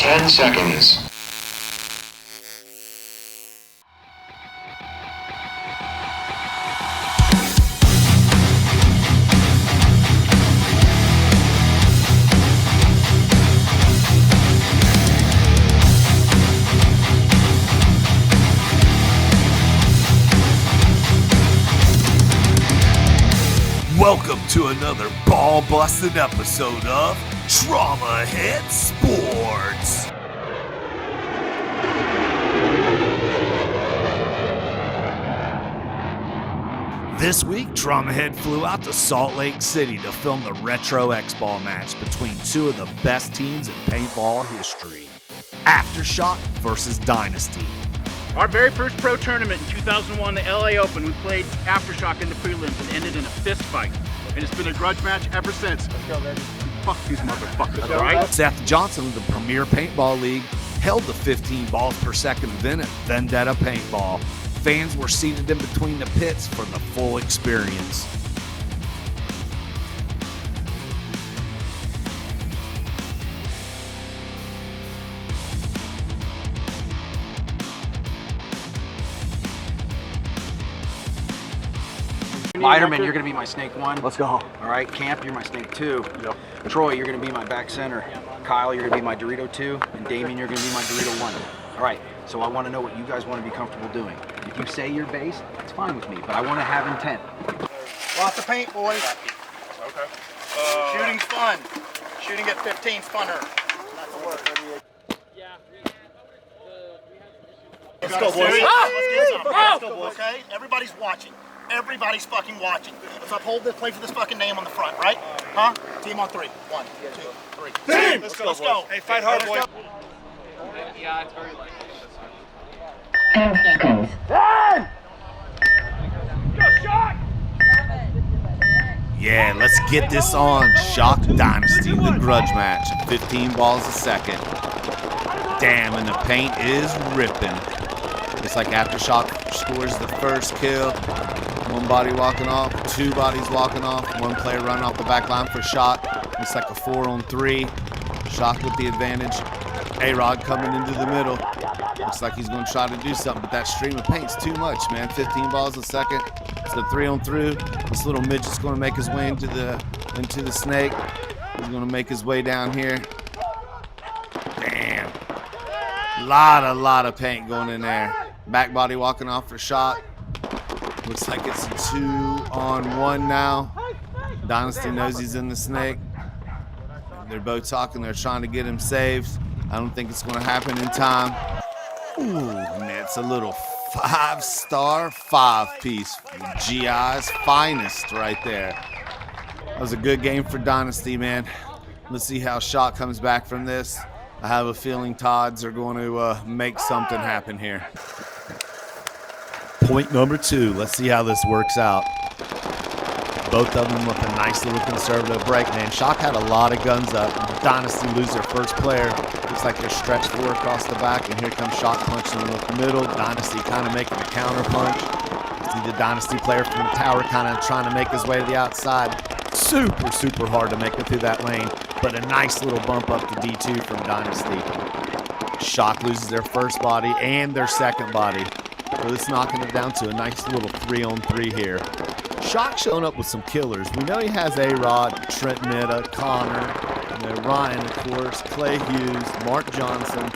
10 seconds. Welcome to another ball-busting episode of TRAUMAHEAD SPORTZ. This week, TRAUMAHEAD flew out to Salt Lake City to film the retro Xball match between two of the best teams in paintball history, AFTERSHOCK versus Dynasty. Our very first pro tournament in 2001, the LA Open, we played AFTERSHOCK in the prelims and ended in a fist fight. And it's been a grudge match ever since. Let's go, baby. Fuck these motherfuckers, all right? Seth Johnson of the Premier Paintball League held the 15 balls per second event at Vendetta Paintball. Fans were seated in between the pits for the full experience. Liderman, you're going to be my snake 1. Let's go. All right, Camp, you're my snake 2. Yep. Troy, you're going to be my back center. Kyle, you're going to be my Dorito 2. And Damien, you're going to be my Dorito 1. All right, so I want to know what you guys want to be comfortable doing. If you say you're base, it's fine with me, but I want to have intent. Lots of paint, boys. Okay. Shooting's fun. Shooting at 15's funner. Not to work. Let's go, boys. Let's get some. Let's go, boys. Okay? Everybody's watching. Everybody's fucking watching. Let's uphold this, play for this fucking name on the front, right? Huh? Team on 3. 1, 2, 3. Team! Let's go. Hey, fight hard, boys. Yeah, it's very likely. 10 seconds. Yeah, let's get this on. Shock Dynasty, the grudge match. 15 balls a second. Damn, and the paint is ripping. It's like AFTERSHOCK scores the first kill. One body walking off, 2 bodies walking off, 1 player running off the back line for shot. It's like a 4-on-3. Shock with the advantage. A-Rod coming into the middle. Looks like he's going to try to do something, but that stream of paint's too much, man. 15 balls a second. It's a 3-on-3. This little midget's going to make his way into the snake. He's going to make his way down here. Damn. Lot of paint going in there. Back body walking off for shot. Looks like it's a 2-on-1 now. Dynasty knows he's in the snake. They're both talking. They're trying to get him saved. I don't think it's going to happen in time. Ooh, man, it's a little 5-star 5-piece. GI's finest right there. That was a good game for Dynasty, man. Let's see how Shock comes back from this. I have a feeling Todd's are going to make something happen here. Point number 2. Let's see how this works out. Both of them with a nice little conservative break, man. Shock had a lot of guns up. Dynasty lose their first player. Looks like they're stretched 4 across the back, and here comes Shock punching in the middle. Dynasty kind of making a counter punch. See the Dynasty player from the tower kind of trying to make his way to the outside. Super hard to make it through that lane, but a nice little bump up to D2 from Dynasty. Shock loses their first body and their second body. So it's knocking it down to a nice little 3-on-3 here. Shock showing up with some killers. We know he has A-Rod, Trent Mitta, Connor, Ryan, of course, Clay Hughes, Mark Johnson.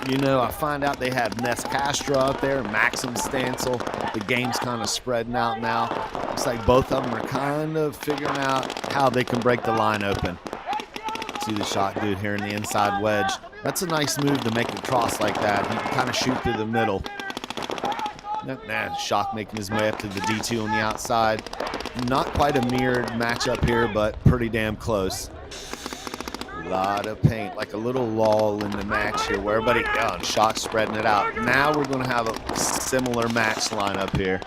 You know, I find out they have Ness Castro out there, Maxim Stancil. The game's kind of spreading out now. Looks like both of them are kind of figuring out how they can break the line open. See the Shock dude here in the inside wedge. That's a nice move to make it cross like that. He can kind of shoot through the middle. Shock making his way up to the D2 on the outside. Not quite a mirrored matchup here, but pretty damn close. A lot of paint, like a little lull in the match here where everybody, Shock spreading it out. Now we're going to have a similar match lineup here.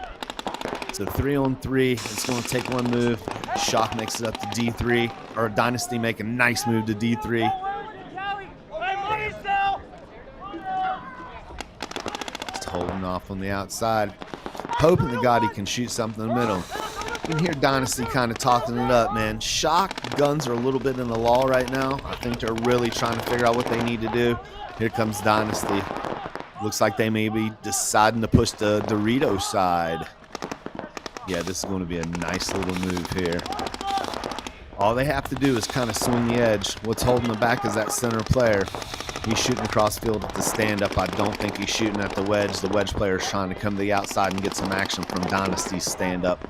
It's a 3-on-3. It's going to take 1 move. Shock makes it up to D3, or Dynasty make a nice move to D3. Holding off on the outside, hoping to God he can shoot something in the middle. You can hear Dynasty kind of talking it up, man. Shock guns are a little bit in the law right now. I think they're really trying to figure out what they need to do. Here comes Dynasty. Looks like they may be deciding to push the Dorito side. Yeah, this is going to be a nice little move here. All they have to do is kind of swing the edge. What's holding them back is that center player. He's shooting across field at the stand-up. I don't think he's shooting at the wedge. The wedge player is trying to come to the outside and get some action from Dynasty's stand-up.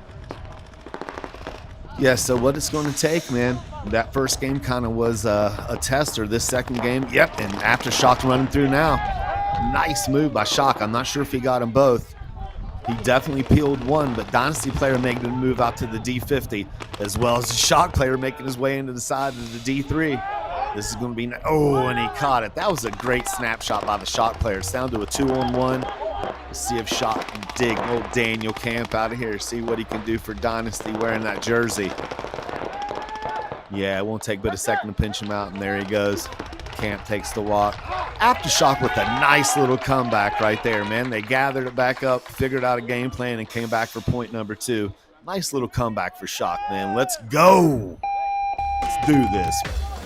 Yeah, so what it's going to take, man, that first game kind of was a tester. This second game, yep, and AFTERSHOCK running through now. Nice move by Shock. I'm not sure if he got them both. He definitely peeled one, but Dynasty player making a move out to the D50, as well as the Shock player making his way into the side of the D3. This is going to be, oh, and he caught it. That was a great snapshot by the Shock player. It's down to a 2-on-1. Let's see if Shock can dig old Daniel Camp out of here. See what he can do for Dynasty wearing that jersey. Yeah, it won't take but a second to pinch him out, and there he goes. Camp takes the walk. AFTERSHOCK with a nice little comeback right there, man. They gathered it back up, figured out a game plan, and came back for point number 2. Nice little comeback for Shock, man. Let's go. Let's do this.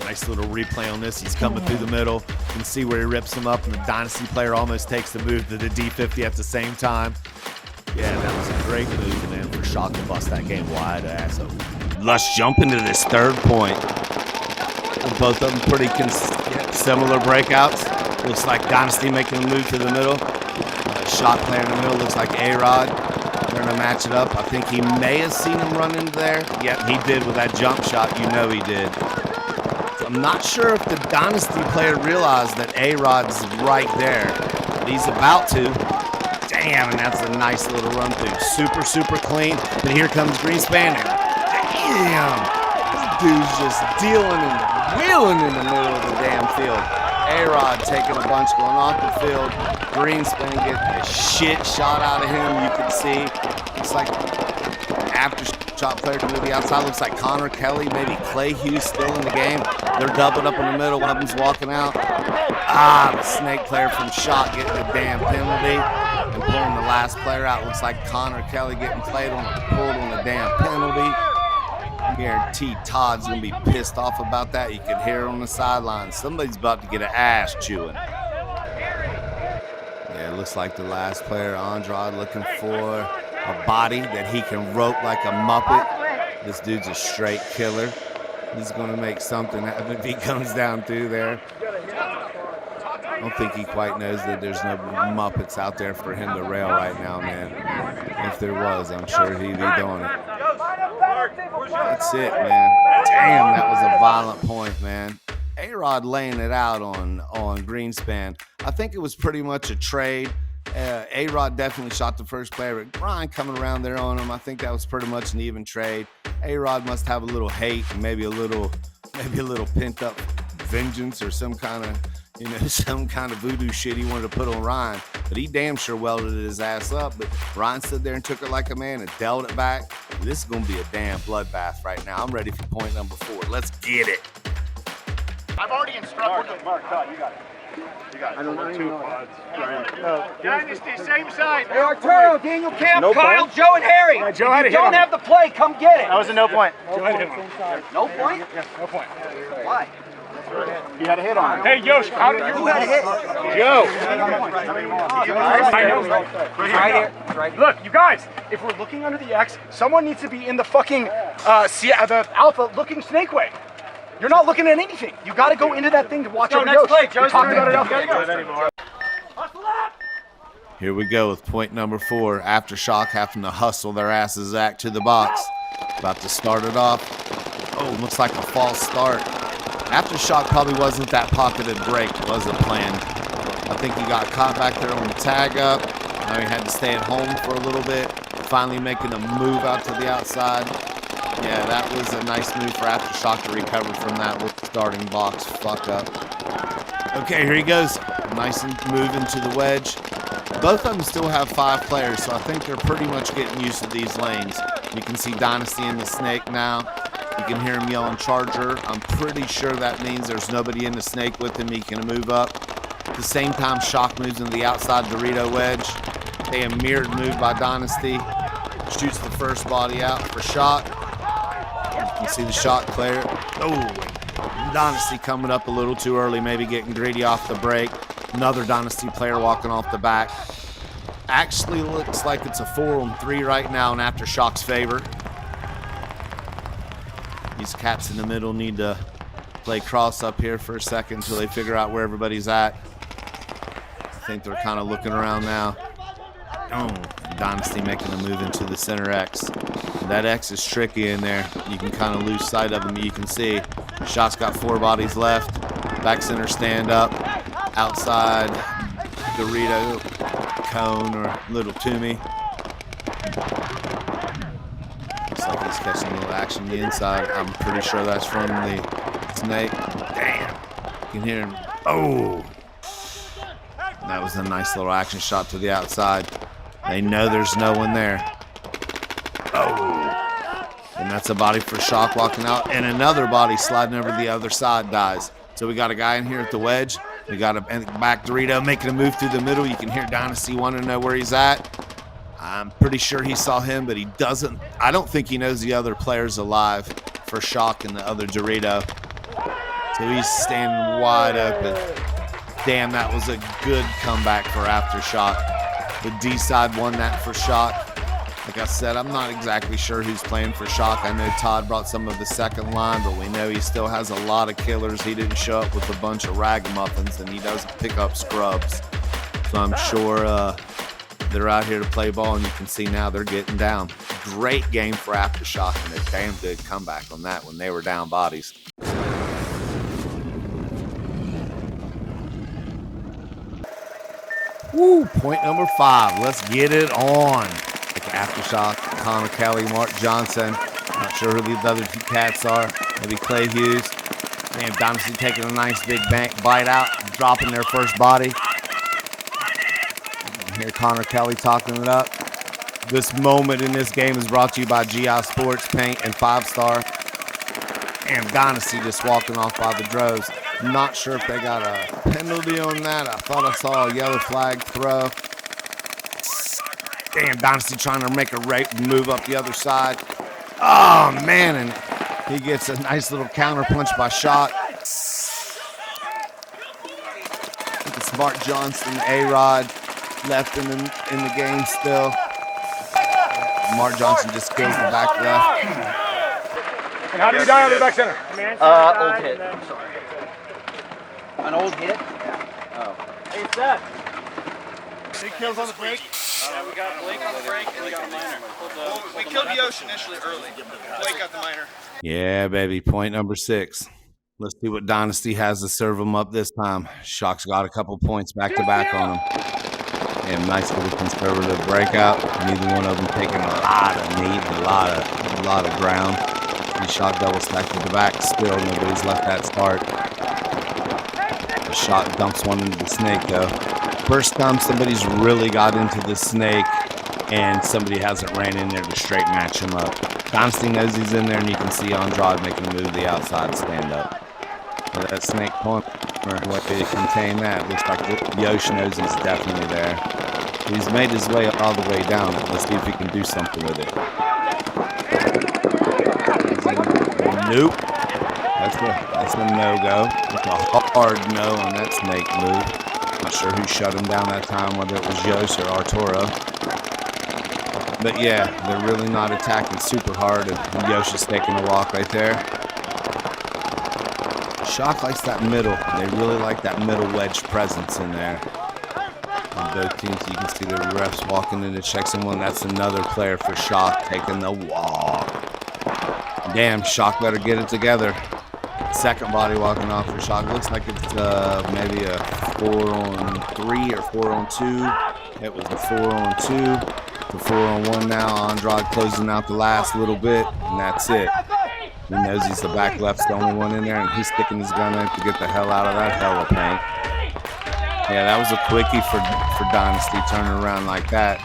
Nice little replay on this. He's coming through the middle. You can see where he rips him up, and the Dynasty player almost takes the move to the D50 at the same time. Yeah, that was a great move, man, for Shock to bust that game wide ass open. Let's jump into this third point. Both of them pretty similar breakouts. Looks like Dynasty making a move to the middle. Shock player in the middle looks like A-Rod. They're going to match it up. I think he may have seen him run into there. Yep, he did with that jump shot. You know he did. So I'm not sure if the Dynasty player realized that A-Rod's right there, but he's about to. Damn, and that's a nice little run through. Super, super clean. But here comes Greenspan. Damn, this dude's just dealing and wheeling in the middle of the damn field. A-Rod taking a bunch going off the field. Greenspan getting a shit shot out of him. You can see it's like AFTERSHOCK player to the outside. Looks like Connor Kelly, maybe Clay Hughes still in the game. They're doubling up in the middle. One of them's walking out. The snake player from Shock getting a damn penalty and pulling the last player out. Looks like Connor Kelly getting pulled on a damn penalty. I guarantee Todd's going to be pissed off about that. You can hear it on the sidelines. Somebody's about to get an ass chewing. Yeah, it looks like the last player, Andrade, looking for a body that he can rope like a Muppet. This dude's a straight killer. He's going to make something happen if he comes down through there. I don't think he quite knows that there's no Muppets out there for him to rail right now, man. If there was, I'm sure he'd be doing it. That's it, man. Damn, that was a violent point, man. A-Rod laying it out on Greenspan. I think it was pretty much a trade. A-Rod definitely shot the first player, but Ryan coming around there on him, I think that was pretty much an even trade. A-Rod must have a little hate and maybe a little pent-up vengeance or some kind of voodoo shit he wanted to put on Ryan. But he damn sure welded his ass up. But Ryan stood there and took it like a man and dealt it back. This is going to be a damn bloodbath right now. I'm ready for point number 4. Let's get it. I've already instructed them. Mark, Todd, you got it. You got it. I don't know. 2 pods. Dynasty, same side. Hey, Arturo, Daniel Camp, No Kyle, point. Joe, and Harry. Yeah, Joe had if a you hit don't on have the play, come get it. That was a no point. No No point? Yeah, no point. Why? He had a hit on him. Hey, Yosh, how did you? Who had a hit? Joe. I know. Right here. Right. Look, you guys, if we're looking under the X, someone needs to be in the fucking the alpha looking snake way. You're not looking at anything. You got to go into that thing to watch over Yosh. You're talking about it alpha. Here we go with point number 4. AFTERSHOCK having to hustle their asses back to the box. About to start it off. Oh, looks like a false start. AFTERSHOCK probably wasn't that pocketed break, wasn't planned. I think he got caught back there on the tag up. Now he had to stay at home for a little bit. Finally making a move out to the outside. Yeah, that was a nice move for AFTERSHOCK to recover from that with the starting box fuck up. Okay, here he goes. Nice move into the wedge. Both of them still have 5 players, so I think they're pretty much getting used to these lanes. You can see Dynasty in the snake now. You can hear him yelling Charger. I'm pretty sure that means there's nobody in the snake with him. He can move up. At the same time, Shock moves into the outside Dorito wedge. They a mirrored move by Dynasty. Shoots the first body out for Shock. You can see the Shock player. Oh, Dynasty coming up a little too early, maybe getting greedy off the break. Another Dynasty player walking off the back. Actually looks like it's a 4-on-3 right now in AFTERSHOCK's favor. These cats in the middle need to play cross up here for a second until they figure out where everybody's at. I think they're kind of looking around now. Oh, Dynasty making a move into the center X. That X is tricky in there. You can kind of lose sight of him. You can see Shock's got 4 bodies left. Back center stand up. Outside Dorito, Cone, or Little Toomey. Looks like he's catching a little action on the inside. I'm pretty sure that's from the snake. Damn. You can hear him. Oh. That was a nice little action shot to the outside. They know there's no one there. Oh. And that's a body for Shock walking out. And another body sliding over the other side dies. So we got a guy in here at the wedge. We got a back Dorito making a move through the middle. You can hear Dynasty wanting to know where he's at. I'm pretty sure he saw him, but he doesn't. I don't think he knows the other player's alive for Shock and the other Dorito. So he's standing wide open. Damn, that was a good comeback for AFTERSHOCK. The D side won that for Shock. Like I said, I'm not exactly sure who's playing for Shock. I know Todd brought some of the second line, but we know he still has a lot of killers. He didn't show up with a bunch of ragamuffins, and he doesn't pick up scrubs. So I'm sure they're out here to play ball, and you can see now they're getting down. Great game for AFTERSHOCK, and a damn good comeback on that when they were down bodies. Woo, point number 5. Let's get it on. AFTERSHOCK, Connor Kelly, Mark Johnson. Not sure who the other 2 cats are. Maybe Clay Hughes. Man, Dynasty taking a nice big bite out, dropping their first body. Hear Connor Kelly talking it up. This moment in this game is brought to you by GI Sports, Paint, and 5-Star. And Dynasty just walking off by the droves. Not sure if they got a penalty on that. I thought I saw a yellow flag throw. Damn, Dynasty trying to make a move up the other side. Oh, man, and he gets a nice little counter punch by Shock. It's Mark Johnson, A-Rod, left in the game still. Mark Johnson just goes the back left. And how do you die on the back center? Old hit. Sorry. An old hit? Oh. Hey, Seth. Big kills on the break. Yeah, we got Blake on the break and we got a minor. We killed Yosh initially early. Blake got the minor. Yeah, baby. Point number 6. Let's see what Dynasty has to serve them up this time. Shock's got a couple points back to back on them. And nice little conservative breakout. Neither one of them taking a lot of meat, a lot of ground. The Shock double stacked to the back. Still, nobody's left that start. The Shock dumps one into the snake, though. First time somebody's really got into the snake and somebody hasn't ran in there to straight match him up. Dynasty knows he's in there, and you can see Andrade making a move to the outside stand up. So that snake corner, what did contain that? Looks like Yosh knows he's definitely there. He's made his way all the way down. Let's see if he can do something with it. Nope. That's a no-go. It's a hard no on that snake move. Not sure who shut him down that time, whether it was Yosh or Arturo. But yeah, they're really not attacking super hard, and Yosh is taking a walk right there. Shock likes that middle. They really like that middle wedge presence in there. On both teams, you can see the refs walking into checks and one. That's another player for Shock taking the walk. Damn, Shock better get it together. Second body walking off for Shock. Looks like it's maybe a 4-on-3 or 4-on-2. It was the 4-on-2. The 4-on-1 now. Andrade closing out the last little bit, and that's it. He knows he's the back left's the only one in there, and he's sticking his gun in to get the hell out of that hell of paint. Yeah, that was a quickie for Dynasty turning around like that.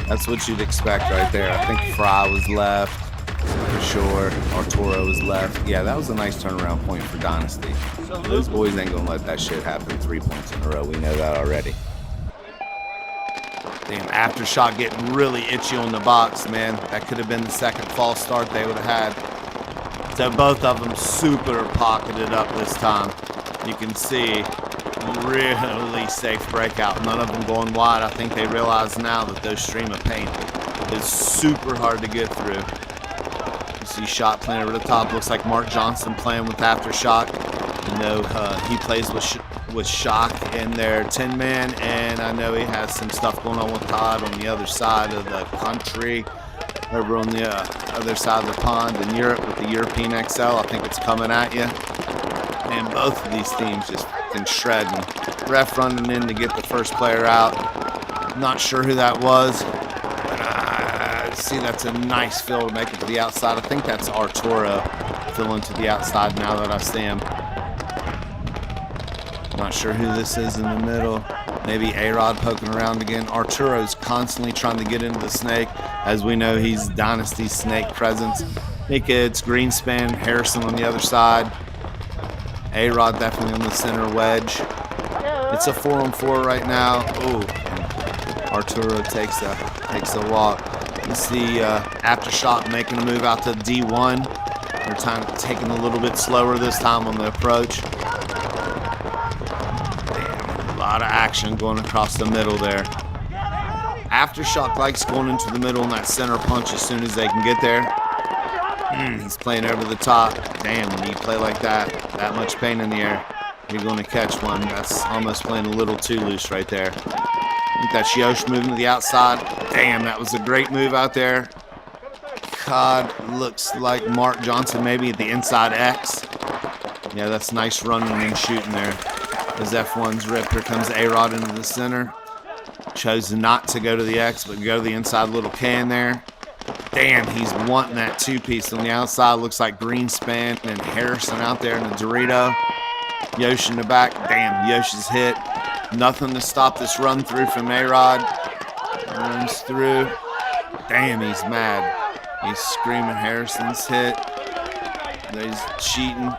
That's what you'd expect right there. I think Fry was left for sure. Arturo was left. Yeah, that was a nice turnaround point for Dynasty. Those boys ain't gonna let that shit happen 3 points in a row. We know that already. Damn, Aftershock getting really itchy on the box, man. That could have been the second false start they would have had. So both of them super pocketed up this time. You can see really safe breakout. None of them going wide. I think they realize now that those stream of paint is super hard to get through. You see Shot playing over the top. Looks like Mark Johnson playing with Aftershock. You know, he plays with Shock in their 10-man, and I know he has some stuff going on with Todd on the other side of the country, over on the other side of the pond in Europe with the European XL. I think it's coming at you. And both of these teams just fucking shredding. Ref running in to get the first player out. Not sure who that was. But see, that's a nice fill to make it to the outside. I think that's Arturo filling to the outside now that I see him. Not sure who this is in the middle. Maybe A-Rod poking around again. Arturo's constantly trying to get into the snake. As we know, he's Dynasty's snake presence. I think it's Greenspan, Harrison on the other side. A-Rod definitely on the center wedge. It's a 4-on-4 right now. Ooh, Arturo takes a walk. You see Aftershock making a move out to D1. They're taking a little bit slower this time on the approach. Damn, a lot of action going across the middle there. Aftershock likes going into the middle on that center punch as soon as they can get there. He's playing over the top. Damn, when you play like that much pain in the air, you're going to catch one. That's almost playing a little too loose right there. I think that's Yosh moving to the outside. Damn, that was a great move out there. God, looks like Mark Johnson maybe at the inside X. Yeah, that's nice running and shooting there. As F1's ripped, here comes A-Rod into the center. Chose not to go to the X, but go to the inside little can there. Damn, he's wanting that two-piece on the outside. Looks like Greenspan and Harrison out there in the Dorito. Yosh in the back. Damn, Yosh is hit. Nothing to stop this run through from A-Rod. Runs through. Damn, he's mad. He's screaming Harrison's hit. He's cheating.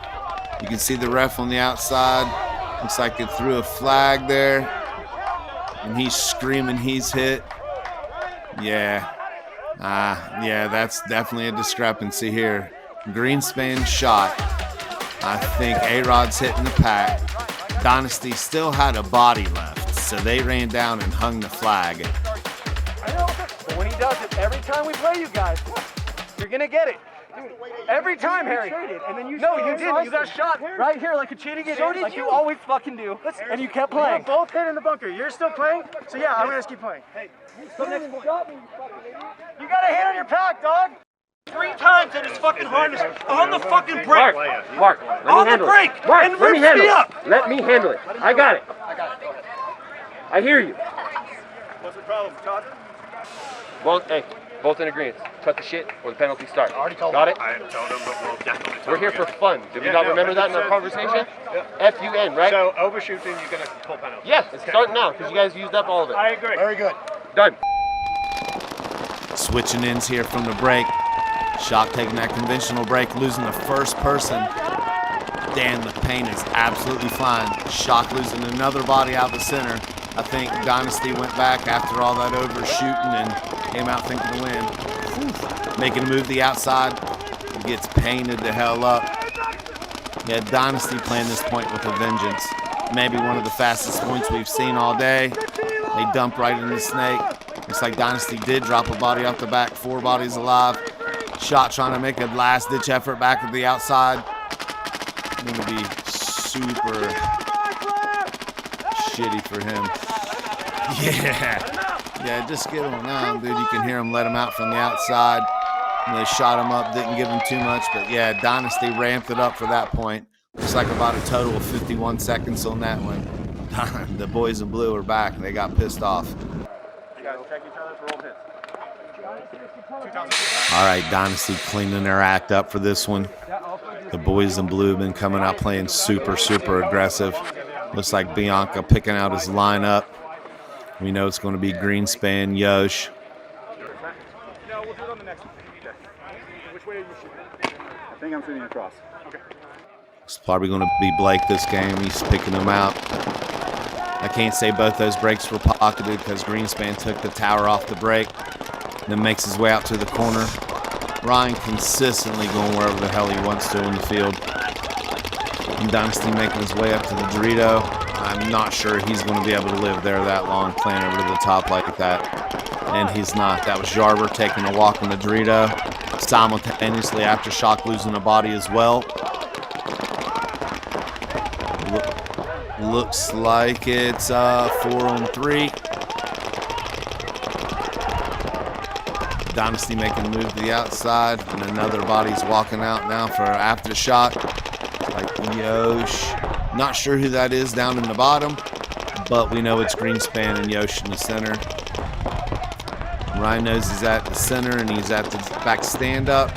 You can see the ref on the outside. Looks like it threw a flag there. And he's screaming he's hit. Yeah. Yeah, that's definitely a discrepancy here. Greenspan shot. I think A-Rod's hitting the pack. Dynasty still had a body left, so they ran down and hung the flag. I know, but when he does it, every time we play you guys, you're gonna get it. Every time, Harry. And then you didn't. You got shot right here like a cheating idiot, like you always fucking do. And you kept playing. Both hit in the bunker. You're still playing? So yeah, I'm gonna just keep playing. Hey, go next point. You got a hit on your pack, dog. 3 times in his fucking harness on the fucking brake. Mark, let me handle it. Mark, and let me handle up. it. Let me handle it. I got it. I hear you. What's the problem, Todd? Both in agreement. Cut the shit or the penalty start. I already told Got him. it? I told him, but we'll definitely We're here for fun. Did we not remember that in our conversation? F-U-N, right? So overshooting, you're gonna pull penalty. Yes, it's starting now because you guys used up all of it. I agree. Very good. Done. Switching ends here from the break. Shock taking that conventional break, losing the first person. Damn, the paint is absolutely flying. Shock losing another body out the center. I think Dynasty went back after all that overshooting and came out thinking to win. Making a move to the outside. He gets painted the hell up. Yeah, Dynasty playing this point with a vengeance. Maybe one of the fastest points we've seen all day. They dump right in the snake. Looks like Dynasty did drop a body off the back. 4 bodies alive. Shot trying to make a last-ditch effort back at the outside. Going to be super shitty for him. Yeah, just get him now, dude. You can hear him let him out from the outside. And they shot him up, didn't give him too much. But, yeah, Dynasty ramped it up for that point. Looks like about a total of 51 seconds on that one. The boys in blue are back. They got pissed off. You guys check each other for old hits. All right, Dynasty cleaning their act up for this one. The boys in blue have been coming out playing super aggressive. Looks like Bianca picking out his lineup. We know it's going to be Greenspan, Yosh. No, we'll do it on the next one. Which way are you shooting? I think I'm shooting across. Okay. It's probably going to be Blake this game. He's picking them out. I can't say both those breaks were pocketed because Greenspan took the tower off the break, then makes his way out to the corner. Ryan consistently going wherever the hell he wants to in the field. And Dynasty making his way up to the Dorito. I'm not sure he's going to be able to live there that long, playing over to the top like that. And he's not. That was Jarber taking a walk on the Dorito. Simultaneously, Aftershock losing a body as well. Looks like it's 4-on-3. Dynasty making a move to the outside, and another body's walking out now for Aftershock. Like Yosh. Not sure who that is down in the bottom, but we know it's Greenspan and Yosh in the center. Ryan knows he's at the center and he's at the back stand-up.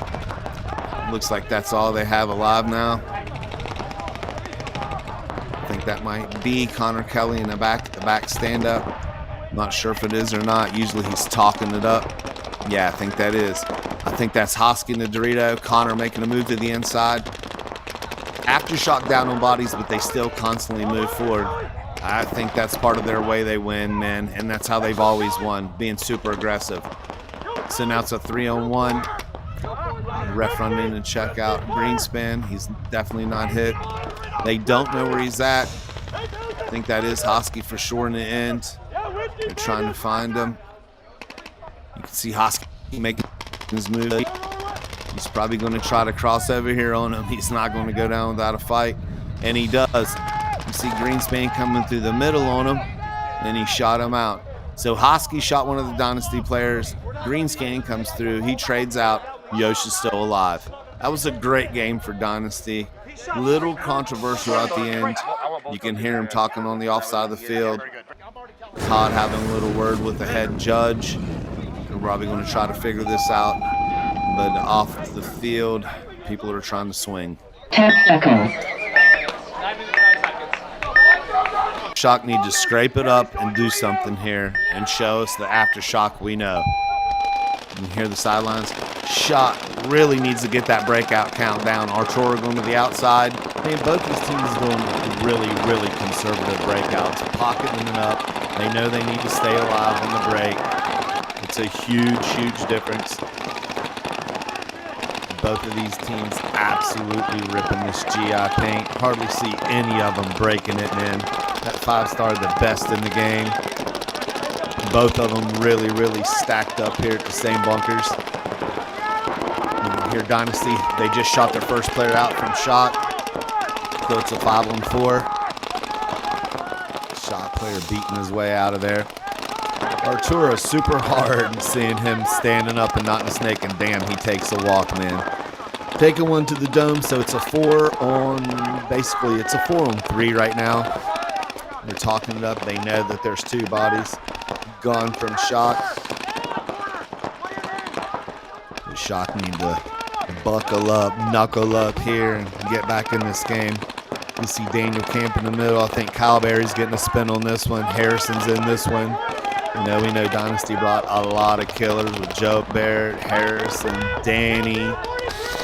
Looks like that's all they have alive now. I think that might be Connor Kelly in the back stand-up. Not sure if it is or not. Usually he's talking it up. Yeah, I think that is. I think that's Hosky and the Dorito. Connor making a move to the inside. Aftershock down on bodies, but they still constantly move forward. I think that's part of their way they win, man, and that's how they've always won, being super aggressive. So now it's a 3-on-1. Ref run in and check out Greenspan. He's definitely not hit. They don't know where he's at. I think that is Hosky for sure in the end. They're trying to find him. You can see Hosky making his move. He's probably going to try to cross over here on him. He's not going to go down without a fight, and he does. You see Greenspan coming through the middle on him, and he shot him out. So Hosky shot one of the Dynasty players. Greenspan comes through. He trades out. Yosh is still alive. That was a great game for Dynasty. Little controversial at the end. You can hear him talking on the offside of the field. Todd having a little word with the head judge. They're probably going to try to figure this out. But off the field, people are trying to swing. 10 seconds. Shock need to scrape it up and do something here and show us the Aftershock we know. You can hear the sidelines. Shock really needs to get that breakout count down. Arturo going to the outside. I mean, both these teams doing really, really conservative breakouts, pocketing it up. They know they need to stay alive on the break. It's a huge, huge difference. Both of these teams absolutely ripping this GI paint. Hardly see any of them breaking it, man. That 5-star, the best in the game. Both of them really, really stacked up here at the same bunkers. Here, Dynasty, they just shot their first player out from shot. So it's a 5-on-4. Shot player beating his way out of there. Arturo super hard, seeing him standing up and not in a snake, and damn, he takes a walk, man. Taking one to the dome, so it's a 4-on, basically it's a 4-on-3 right now. They're talking it up. They know that there's 2 bodies gone from Shock. The Shock need to buckle up, knuckle up here, and get back in this game. You see Daniel Camp in the middle. I think Kyle Berry's getting a spin on this one. Harrison's in this one. We know Dynasty brought a lot of killers with Joe Barrett, Harrison, Danny,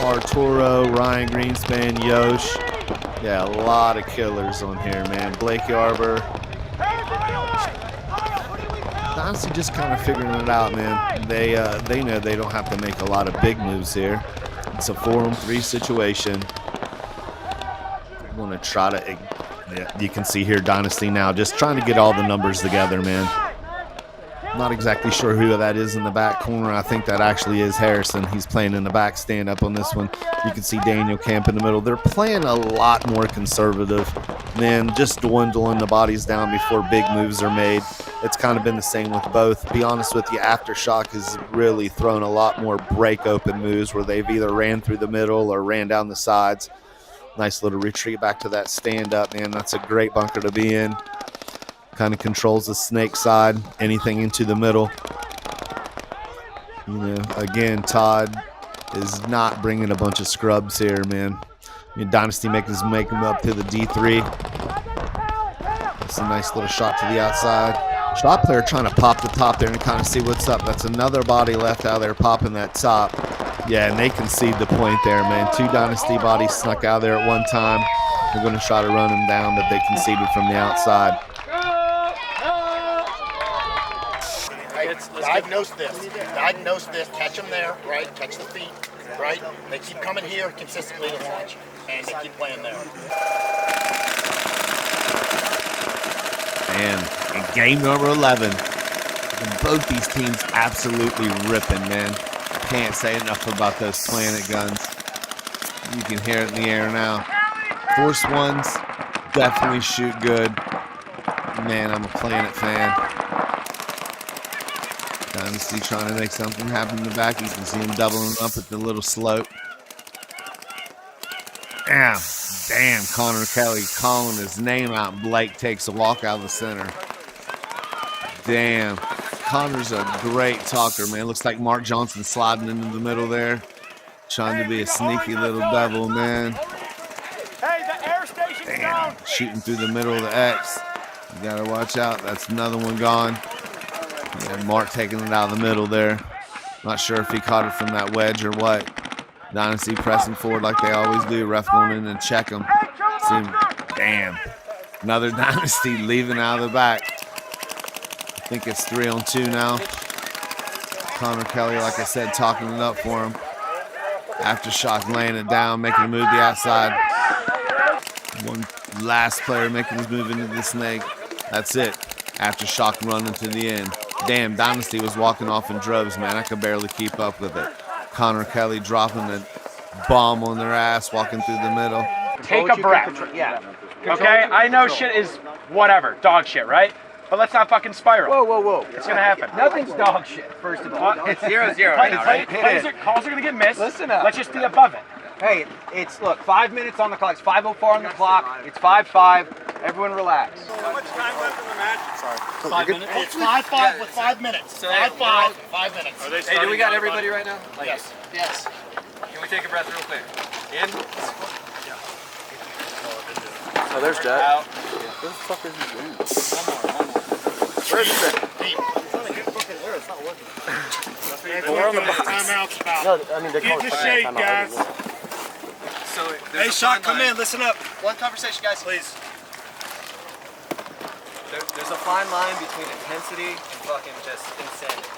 Arturo, Ryan Greenspan, Yosh. Yeah, a lot of killers on here, man. Blake Yarber. Dynasty just kind of figuring it out, man. They know they don't have to make a lot of big moves here. It's a 4-on-3 situation. They're going to try to, yeah, you can see here Dynasty now just trying to get all the numbers together, man. Not exactly sure who that is in the back corner. I think that actually is Harrison. He's playing in the back stand up on this one. You can see Daniel Camp in the middle. They're playing a lot more conservative, man, just dwindling the bodies down before big moves are made. It's kind of been the same with both. To be honest with you, Aftershock has really thrown a lot more break open moves where they've either ran through the middle or ran down the sides. Nice little retreat back to that stand up, man. That's a great bunker to be in. Kind of controls the snake side, anything into the middle. Again, Todd is not bringing a bunch of scrubs here, man. Dynasty making him up to the D3. That's a nice little shot to the outside. Shot player trying to pop the top there and kind of see what's up. That's another body left out there popping that top. Yeah, and they concede the point there, man. 2 Dynasty bodies snuck out there at one time. They're going to try to run them down, but they conceded from the outside. Diagnose this, catch them there, right? Catch the feet, right? They keep coming here consistently to launch, and they keep playing there. And in game number 11, both these teams absolutely ripping, man. Can't say enough about those Planet guns. You can hear it in the air now. Force ones definitely shoot good. Man, I'm a Planet fan. Dynasty trying to make something happen in the back. You can see him doubling up at the little slope. Damn, Connor Kelly calling his name out. Blake takes a walk out of the center. Damn. Connor's a great talker, man. Looks like Mark Johnson sliding into the middle there. Trying to be a sneaky little devil, man. Damn, shooting through the middle of the X. You gotta watch out. That's another one gone. Yeah, Mark taking it out of the middle there. Not sure if he caught it from that wedge or what. Dynasty pressing forward like they always do. Ref going in and check him. See him. Damn. Another Dynasty leaving out of the back. I think it's 3-on-2 now. Connor Kelly, like I said, talking it up for him. Aftershock laying it down, making a move to the outside. One last player making his move into the snake. That's it. Aftershock running to the end. Damn, Dynasty was walking off in droves, man. I could barely keep up with it. Connor Kelly dropping a bomb on their ass, walking through the middle. Take a breath. Yeah. Okay, I know shit is whatever, dog shit, right? But let's not fucking spiral. Whoa. It's gonna happen. Nothing's dog shit, first of all. It's 0-0 right now, right? Calls are gonna get missed. Listen up. Let's just be above it. Hey, it's, look, 5 minutes on the clock. It's 5:04 on the clock. It's 5-5. Everyone relax. How much time left in the match? Sorry. 5 minutes? It's 5-5 with 5 minutes. 5-5, 5 minutes. Hey, do we got everybody right now? Yes. Yes. Can we take a breath real quick? In. Oh, there's Jet. Out. Where the fuck is he doing? One more. Where is it? Deep. It's not a good fucking air. It's not working. We're on the box. Timeouts about. No, I mean, they call it shake, guys. So, Hey, Shock, come in. Listen up. One conversation, guys. Please. There's a fine line between intensity and fucking just insanity.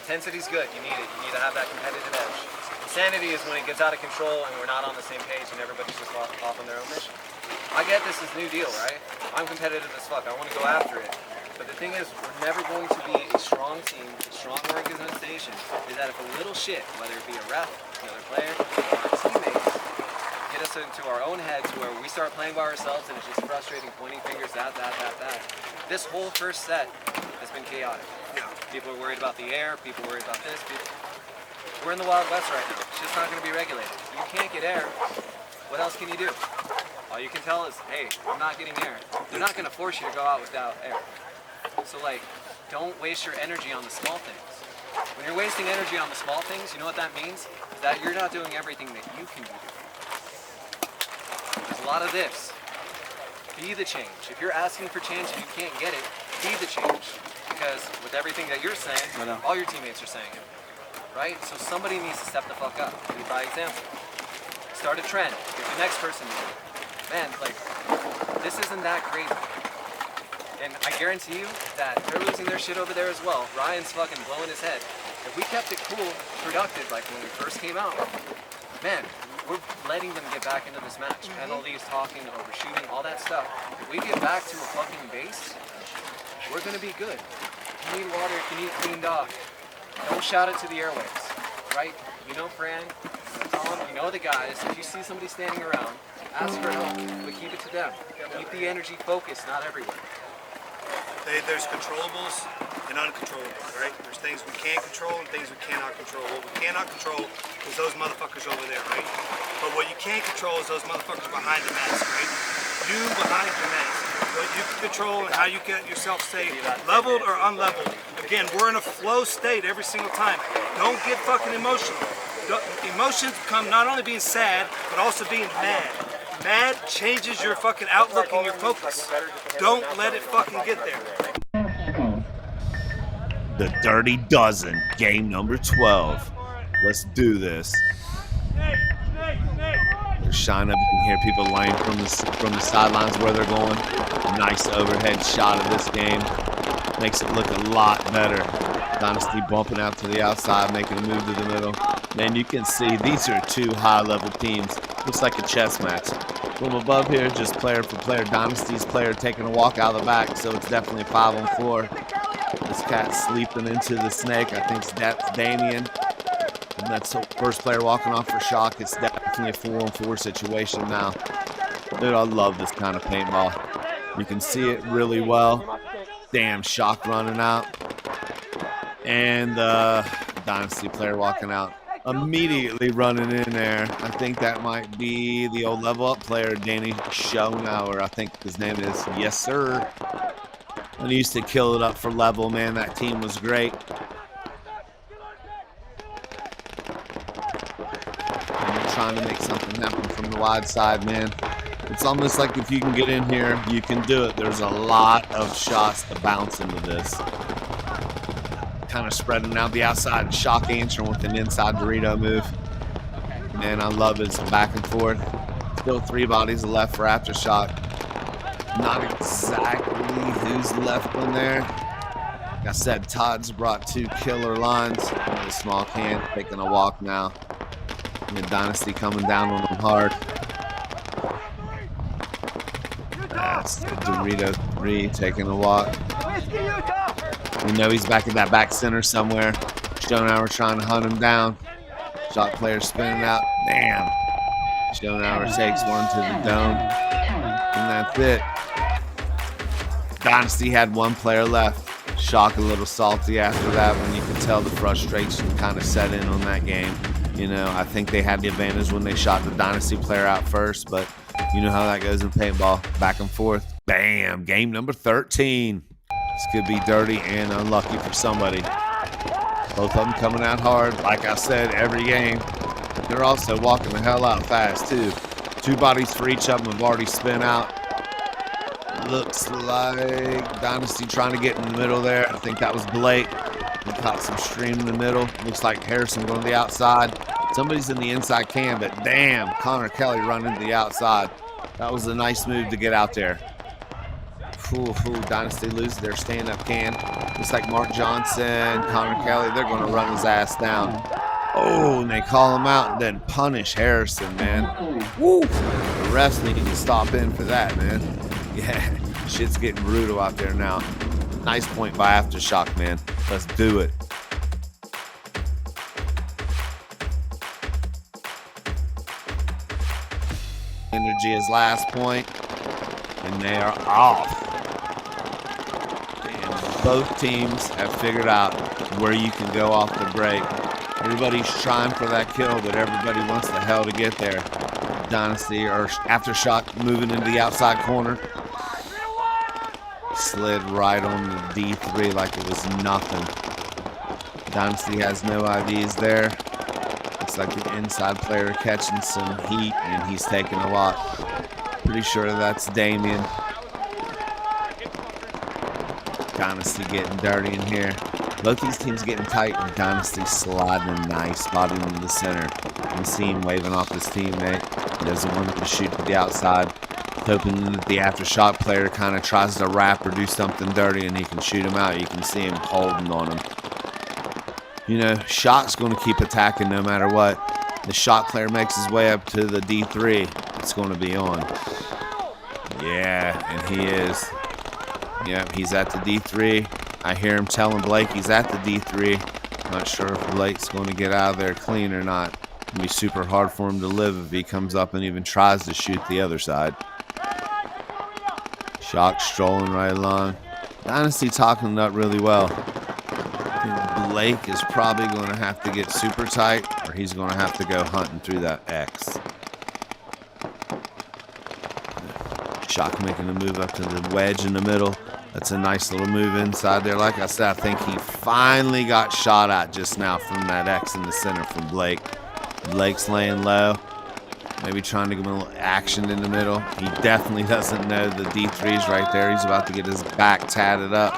Intensity's good. You need it. You need to have that competitive edge. Insanity is when it gets out of control and we're not on the same page and everybody's just off on their own mission. I get this is New Deal, right? I'm competitive as fuck. I want to go after it. But the thing is, we're never going to be a strong team, a strong organization, is that if a little shit, whether it be a ref, another player, or our teammates, get us into our own heads where we start playing by ourselves and it's just frustrating, pointing fingers, that. This whole first set has been chaotic. People are worried about the air, people worried about this. We're in the Wild West right now. It's just not going to be regulated. You can't get air. What else can you do? All you can tell is, hey, I'm not getting air. They're not going to force you to go out without air. So, like, don't waste your energy on the small things. When you're wasting energy on the small things, you know what that means? Is that you're not doing everything that you can do. There's a lot of this. Be the change. If you're asking for change and you can't get it, be the change. Because with everything that you're saying, all your teammates are saying it. Right? So somebody needs to step the fuck up. Lead by example. Start a trend. Get the next person to do it. Man, like, this isn't that crazy. And I guarantee you that they're losing their shit over there as well. Ryan's fucking blowing his head. If we kept it cool, productive, like when we first came out, man, we're letting them get back into this match. Penalties, talking, overshooting, all that stuff. If we get back to a fucking base, we're gonna be good. If you need water, if you need clean dog, don't shout it to the airwaves, right? You know Fran, Tom, you know the guys. If you see somebody standing around, ask for help, but keep it to them. Keep the energy focused, not everywhere. There's controllables and uncontrollables, right? There's things we can control and things we cannot control. What we cannot control is those motherfuckers over there, right? But what you can control is those motherfuckers behind the mask, right? You behind the mask. What you can control and how you get yourself safe, leveled or unleveled. Again, we're in a flow state every single time. Don't get fucking emotional. Emotions come not only being sad, but also being mad. Mad changes your fucking outlook and your focus. Don't let it fucking get there. The Dirty Dozen, game number 12. Let's do this. They're shining up. You can hear people laying from the sidelines where they're going. Nice overhead shot of this game. makes it look a lot better. Dynasty bumping out to the outside, making a move to the middle. Man, you can see these are two high-level teams. Looks like a chess match. From above here, just player for player. Dynasty's player taking a walk out of the back, so it's definitely 5-on-4. This cat's sleeping into the snake. I think that's Damien. And that's the first player walking off for Shock. It's definitely a 4-on-4 situation now. Dude, I love this kind of paintball. You can see it really well. Damn, Shock running out. And the Dynasty player walking out. Immediately running in there. I think that might be the old level up player, Danny Schonauer. I think his name is. Yes, sir. And he used to kill it up for level, man. That team was great. And they're trying to make something happen from the wide side, man. It's almost like if you can get in here, you can do it. There's a lot of shots to bounce into this. Kind of spreading out the outside. Shock answering with an inside Dorito move. Man, I love his back and forth. Still 3 bodies left for Aftershock. Not exactly who's left in there. Like I said, Todd's brought 2 killer lines. The small can taking a walk now. And the Dynasty coming down on them hard. That's Dorito 3 taking a walk. We know he's back in that back center somewhere. Schonauer trying to hunt him down. Shot player spinning out. Damn. Schonauer takes one to the dome. And that's it. Dynasty had 1 player left. Shock a little salty after that when you could tell the frustration kind of set in on that game. You know, I think they had the advantage when they shot the Dynasty player out first, but you know how that goes in paintball. Back and forth. Bam. Game number 13. This could be dirty and unlucky for somebody. Both of them coming out hard. Like I said, every game. They're also walking the hell out fast, too. 2 bodies for each of them have already spin out. Looks like Dynasty trying to get in the middle there. I think that was Blake. He caught some stream in the middle. Looks like Harrison going to the outside. Somebody's in the inside can, but damn, Connor Kelly running to the outside. That was a nice move to get out there. Dynasty loses their stand-up can. Looks like Mark Johnson, Connor Kelly, they're going to run his ass down. Oh, and they call him out and then punish Harrison, man. Woo! The refs need to stop in for that, man. Yeah, shit's getting brutal out there now. Nice point by Aftershock, man. Let's do it. Energy is last point, and they are off. Both teams have figured out where you can go off the break. Everybody's trying for that kill, but everybody wants the hell to get there. Dynasty or Aftershock moving into the outside corner. Slid right on the D3 like it was nothing. Dynasty has no IDs there. Looks like the inside player catching some heat, and he's taking a lot. Pretty sure that's Damien. Dynasty getting dirty in here. Both these teams getting tight, and Dynasty sliding a nice body into the center. You can see him waving off his teammate. He doesn't want to shoot to the outside. Hoping that the Aftershock player kind of tries to wrap or do something dirty and he can shoot him out. You can see him holding on him. You know, Shock's going to keep attacking no matter what. The Shock player makes his way up to the D3. It's going to be on. Yeah, and he is. Yep, he's at the D3. I hear him telling Blake he's at the D3. Not sure if Blake's going to get out of there clean or not. It'll be super hard for him to live if he comes up and even tries to shoot the other side. Shock strolling right along. Dynasty talking it up really well. I think Blake is probably going to have to get super tight, or he's going to have to go hunting through that X. Shock making a move up to the wedge in the middle. That's a nice little move inside there. Like I said, I think he finally got shot at just now from that X in the center from Blake. Blake's laying low. Maybe trying to give him a little action in the middle. He definitely doesn't know the D3's right there. He's about to get his back tatted up.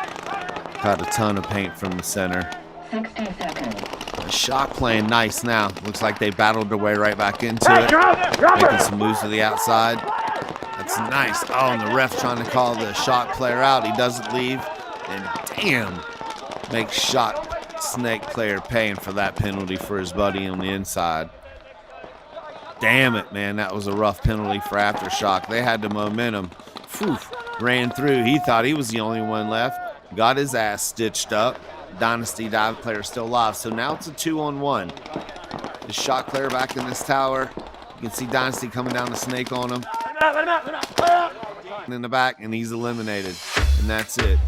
Got a ton of paint from the center. 60 seconds. The Shock playing nice now. Looks like they battled their way right back into it. Making some moves to the outside. That's nice. Oh, and the ref trying to call the Shock player out. He doesn't leave. And damn, makes shot snake player paying for that penalty for his buddy on the inside. Damn it, man, that was a rough penalty for Aftershock. They had the momentum. Whew, ran through. He thought he was the only one left. Got his ass stitched up. Dynasty dive player still alive. So now it's a 2-on-1. The shot player back in this tower. You can see Dynasty coming down the snake on him. In the back, and he's eliminated. And that's it.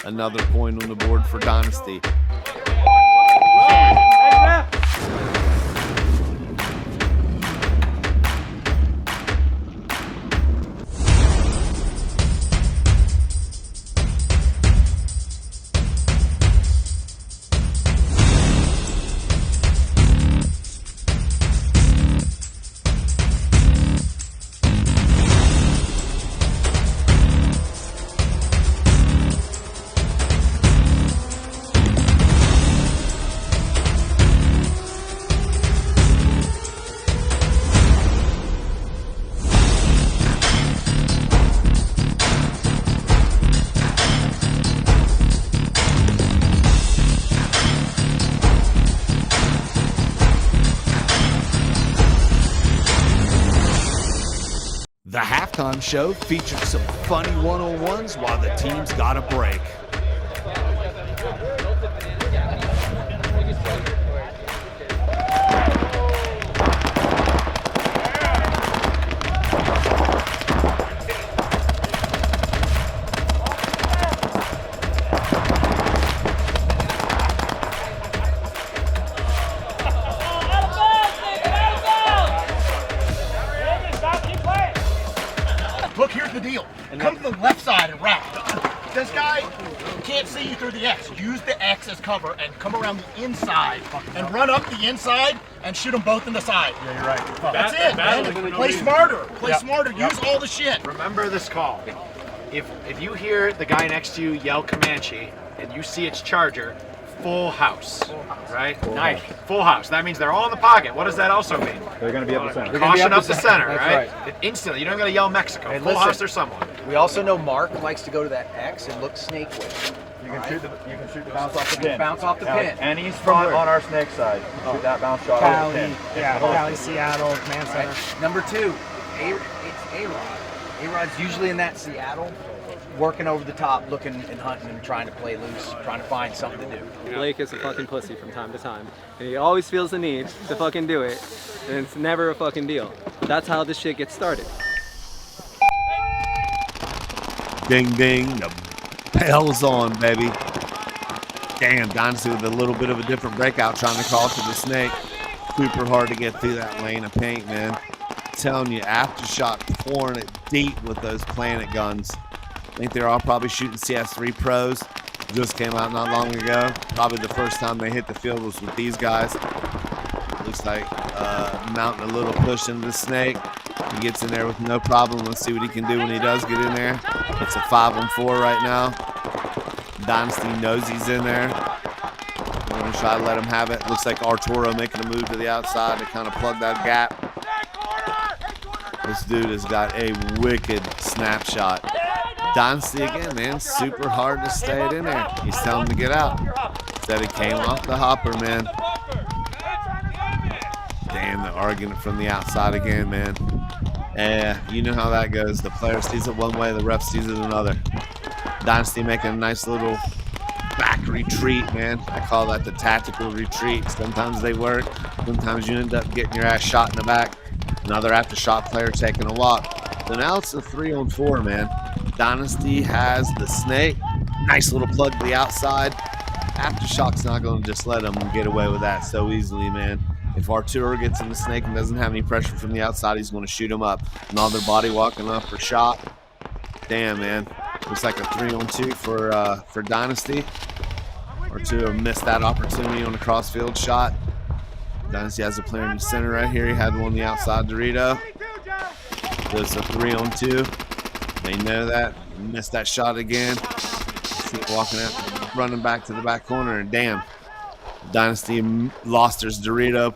Another point on the board for Dynasty. The halftime show featured some funny one-on-ones while the teams got a break. Look, here's the deal. Come to the left side and wrap. This guy can't see you through the X. Use the X as cover and come around the inside and run up the inside and shoot them both in the side. Yeah, you're right. That's it, man. Play smarter. Play smarter. Use all the shit. Remember this call. If you hear the guy next to you yell Comanche and you see it's Charger, full house, right? Nice. Full house. That means they're all in the pocket. What does that also mean? They're going to be up the center. Caution up the center, That's right? Instantly. You don't got to yell Mexico. And Full listen, house, there's someone. We also know Mark likes to go to that X and look snake way. You can shoot the bounce off the pin. Bounce off the pin. Any spot on our snake side. Shoot that bounce shot off the pin. Yeah, Cali, Seattle, command center. Right. Number two, it's A-Rod. A-Rod's usually in that Seattle, working over the top, looking and hunting and trying to play loose, trying to find something to do. Blake is a fucking pussy from time to time, and he always feels the need to fucking do it, and it's never a fucking deal. That's how this shit gets started. Ding, ding. The bell's on, baby. Damn, Dynasty with a little bit of a different breakout trying to call to the snake. Super hard to get through that lane of paint, man. I'm telling you, Aftershock pouring it deep with those Planet guns. I think they're all probably shooting CS3 Pros. Just came out not long ago. Probably the first time they hit the field was with these guys. Looks like mounting a little push into the snake. He gets in there with no problem. Let's see what he can do when he does get in there. It's a 5-on-4 right now. Dynasty knows he's in there. We're going to try to let him have it. Looks like Arturo making a move to the outside to kind of plug that gap. This dude has got a wicked snapshot. Dynasty again, man. Super hard to stay it in there. He's telling him to get out. Said it came off the hopper, man. Damn, the argument from the outside again, man. Yeah, you know how that goes. The player sees it one way, the ref sees it another. Dynasty making a nice little back retreat, man. I call that the tactical retreat. Sometimes they work. Sometimes you end up getting your ass shot in the back. Another Aftershock player taking a walk. So now it's a 3-on-4, man. Dynasty has the snake. Nice little plug to the outside. Aftershock's not going to just let them get away with that so easily, man. If Arturo gets in the snake and doesn't have any pressure from the outside, he's going to shoot him up. Another body walking up for shot. Damn, man. Looks like a 3-on-2 for Dynasty. Arturo missed that opportunity on a crossfield shot. Dynasty has a player in the center right here. He had one on the outside, Dorito. So it's a 3-on-2. They know that. Missed that shot again. See it walking out, running back to the back corner, and damn. Dynasty lost his Dorito.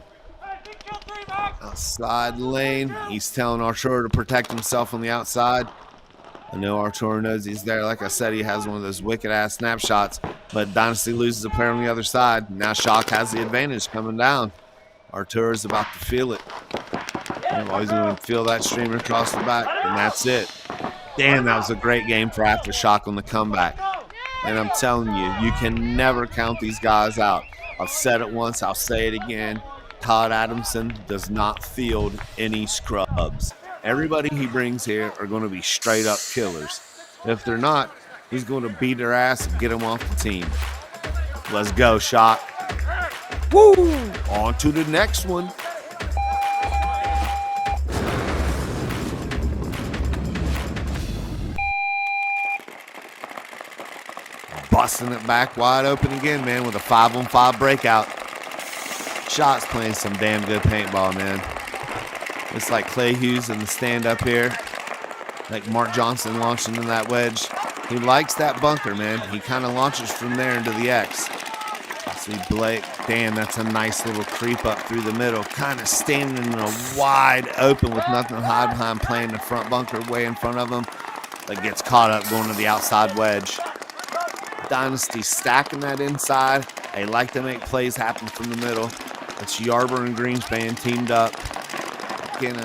Outside lane. He's telling Arturo to protect himself on the outside. I know Arturo knows he's there. Like I said, he has one of those wicked-ass snapshots. But Dynasty loses a player on the other side. Now Shock has the advantage coming down. Arturo's about to feel it. He's going to feel that streamer across the back, and that's it. Damn, that was a great game for AFTERSHOCK on the comeback. And I'm telling you, you can never count these guys out. I've said it once, I'll say it again. Todd Adamson does not field any scrubs. Everybody he brings here are going to be straight up killers. If they're not, he's going to beat their ass and get them off the team. Let's go, Shock. Woo! On to the next one. Busting it back wide open again, man, with a 5-on-5 breakout. Shock's playing some damn good paintball, man. It's like Clay Hughes in the stand-up here. Like Mark Johnson launching in that wedge. He likes that bunker, man. He kind of launches from there into the X. See Blake, damn, that's a nice little creep up through the middle. Kind of standing in a wide open with nothing to hide behind, playing the front bunker way in front of him. But gets caught up going to the outside wedge. Dynasty stacking that inside. They like to make plays happen from the middle. It's Yarber and Greenspan teamed up. Again,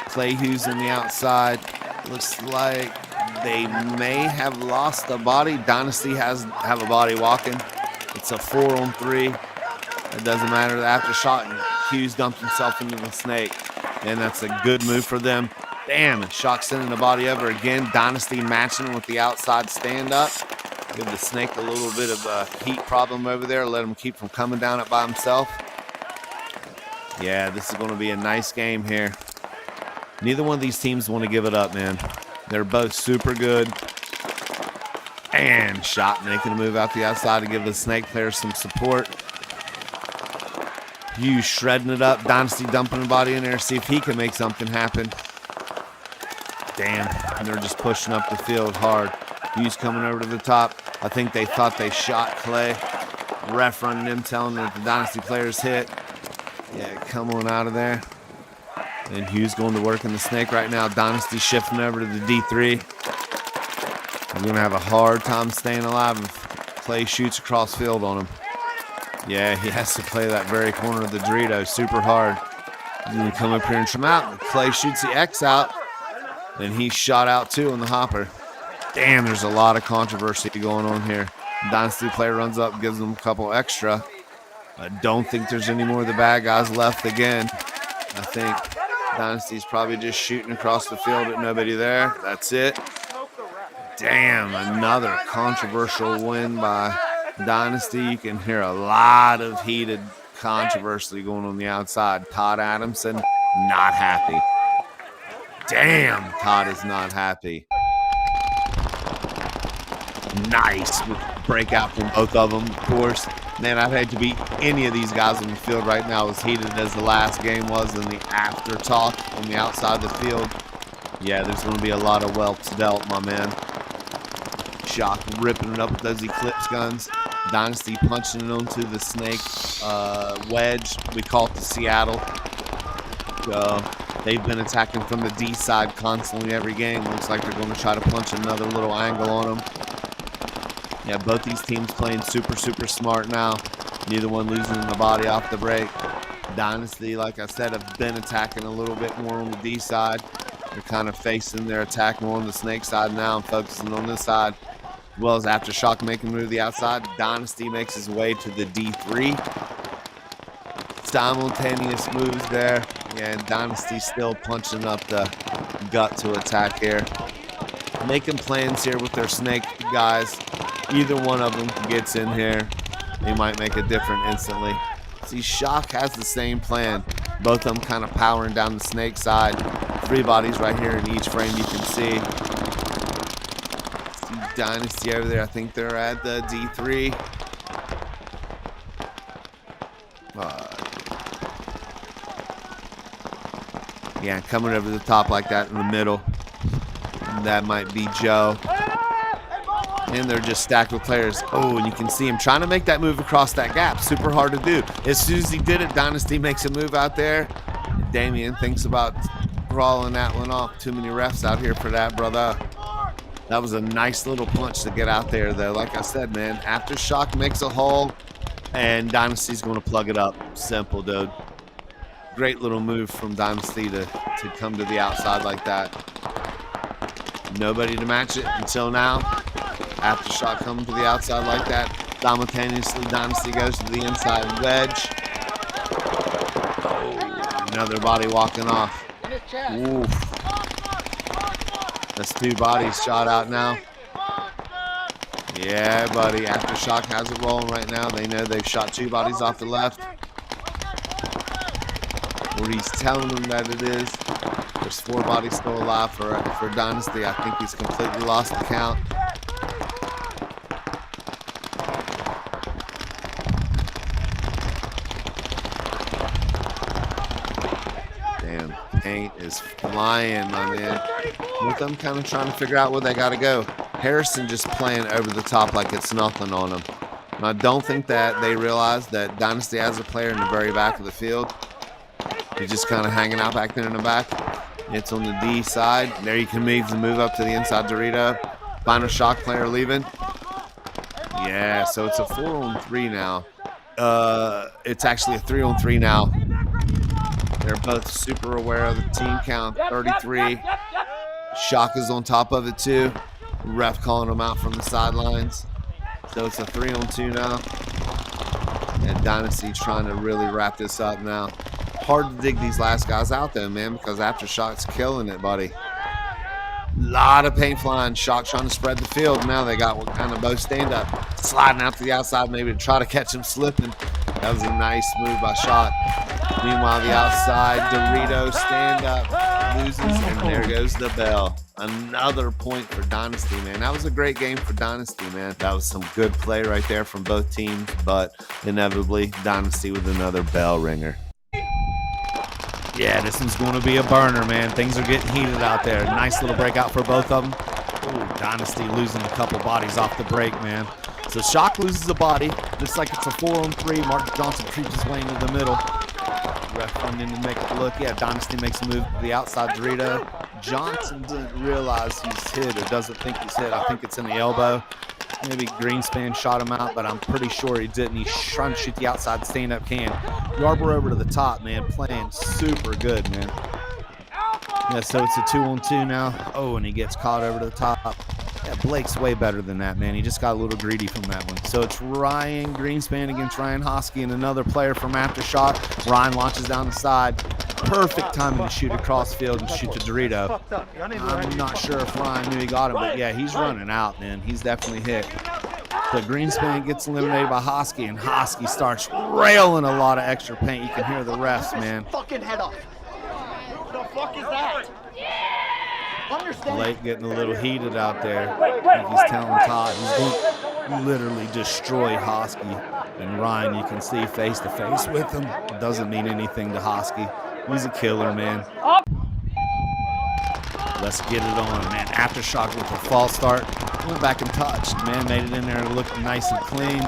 Clay Hughes on the outside. Looks like they may have lost a body. Dynasty have a body walking. It's a 4-on-3. It doesn't matter. The AFTERSHOCK, and Hughes dumped himself into the snake. And that's a good move for them. Damn, Shock sending the body over again. Dynasty matching him with the outside stand-up. Give the snake a little bit of a heat problem over there. Let him keep from coming down it by himself. Yeah, this is going to be a nice game here. Neither one of these teams want to give it up, man. They're both super good. And Shock making a move out the outside to give the snake player some support. Hughes shredding it up. Dynasty dumping the body in there. See if he can make something happen. Damn, and they're just pushing up the field hard. Hughes coming over to the top. I think they thought they shot Clay. Ref running him, telling them that the Dynasty players hit. Yeah, come on out of there. And Hughes going to work in the snake right now. Dynasty shifting over to the D3. He's going to have a hard time staying alive if Clay shoots across field on him. Yeah, he has to play that very corner of the Dorito super hard. He's going to come up here and trim out. Clay shoots the X out. Then he's shot out too on the hopper. Damn, there's a lot of controversy going on here. Dynasty player runs up, gives them a couple extra. I don't think there's any more of the bad guys left again. I think Dynasty's probably just shooting across the field with nobody there. That's it. Damn, another controversial win by Dynasty. You can hear a lot of heated controversy going on the outside. Todd Adamson, not happy. Damn, Todd is not happy. Nice breakout from both of them, of course. Man, I'd hate to beat any of these guys on the field right now as heated as the last game was in the after talk on the outside of the field. Yeah, there's going to be a lot of whelps dealt, my man. Shock ripping it up with those Eclipse guns. Dynasty punching it onto the snake wedge. We call it the Seattle. They've been attacking from the D side constantly every game. Looks like they're going to try to punch another little angle on them. Yeah, both these teams playing super, super smart now. Neither one losing the body off the break. Dynasty, like I said, have been attacking a little bit more on the D side. They're kind of facing their attack more on the snake side now and focusing on this side. As well as AFTERSHOCK making a move to the outside. Dynasty makes his way to the D3. Simultaneous moves there. Yeah, and Dynasty still punching up the gut to attack here. Making plans here with their snake guys. Either one of them gets in here, they might make a difference instantly. See, Shock has the same plan. Both of them kind of powering down the snake side. 3 bodies right here in each frame you can see. See Dynasty over there. I think they're at the D3. Yeah, coming over the top like that in the middle. And that might be Joe. And they're just stacked with players. Oh, and you can see him trying to make that move across that gap. Super hard to do. As soon as he did it, Dynasty makes a move out there. And Damien thinks about crawling that one off. Too many refs out here for that, brother. That was a nice little punch to get out there, though. Like I said, man, Aftershock makes a hole, and Dynasty's going to plug it up. Simple, dude. Great little move from Dynasty to come to the outside like that. Nobody to match it until now. Aftershock coming to the outside like that. Simultaneously, Dynasty goes to the inside wedge. Oh, another body walking off. Oof. That's 2 bodies shot out now. Yeah, buddy. Aftershock has it rolling right now. They know they've shot 2 bodies off the left. Where he's telling them that it is. There's 4 bodies still alive for Dynasty. I think he's completely lost the count. Damn, paint is flying, my man. With them kind of trying to figure out where they got to go. Harrison just playing over the top like it's nothing on him. And I don't think that they realize that Dynasty has a player in the very back of the field. He's just kind of hanging out back there in the back. It's on the D side. There you can move up to the inside Dorito. Final Shock player leaving. Yeah, so it's a 4-on-3 now. It's actually a 3-on-3 now. They're both super aware of the team count. 33. Shock is on top of it too. Ref calling them out from the sidelines. So it's a 3-on-2 now. And Dynasty trying to really wrap this up now. Hard to dig these last guys out though, man, because Aftershock's killing it, buddy. Lot of paint flying. Shock trying to spread the field. Now they got what kind of both stand up. Sliding out to the outside maybe to try to catch him slipping. That was a nice move by Shock. Meanwhile, the outside, Dorito stand up, loses, and there goes the bell. Another point for Dynasty, man. That was a great game for Dynasty, man. That was some good play right there from both teams, but inevitably, Dynasty with another bell ringer. Yeah, this one's going to be a burner, man. Things are getting heated out there. Nice little breakout for both of them. Ooh, Dynasty losing a couple bodies off the break, man. So Shock loses a body. Looks like it's a 4-on-3. Mark Johnson creeps his way into the middle. Ref coming in to make a look. Yeah, Dynasty makes a move to the outside Dorito. Johnson didn't realize he's hit or doesn't think he's hit. I think it's in the elbow. Maybe Greenspan shot him out, but I'm pretty sure he didn't. He's trying to shoot the outside stand-up can. Yarber over to the top, man. Playing super good, man. Yeah, so it's a 2-on-2 now. Oh, and he gets caught over to the top. Yeah, Blake's way better than that, man. He just got a little greedy from that one. So it's Ryan Greenspan against Ryan Hosky and another player from Aftershock. Ryan launches down the side. Perfect timing to shoot across field and shoot to Dorito. I'm not sure if Ryan knew he got him, but yeah, he's running out, man. He's definitely hit. But Greenspan gets eliminated by Hosky, and Hosky starts railing a lot of extra paint. You can hear the refs, man. Fucking head off. Who the fuck is that? Blake getting a little heated out there. He's telling Todd he's going to literally destroy Hosky. And Ryan, you can see face to face with him. It doesn't mean anything to Hosky. He's a killer, man. Let's get it on, man. Aftershock with a false start. Went back and touched, man. Made it in there looking nice and clean.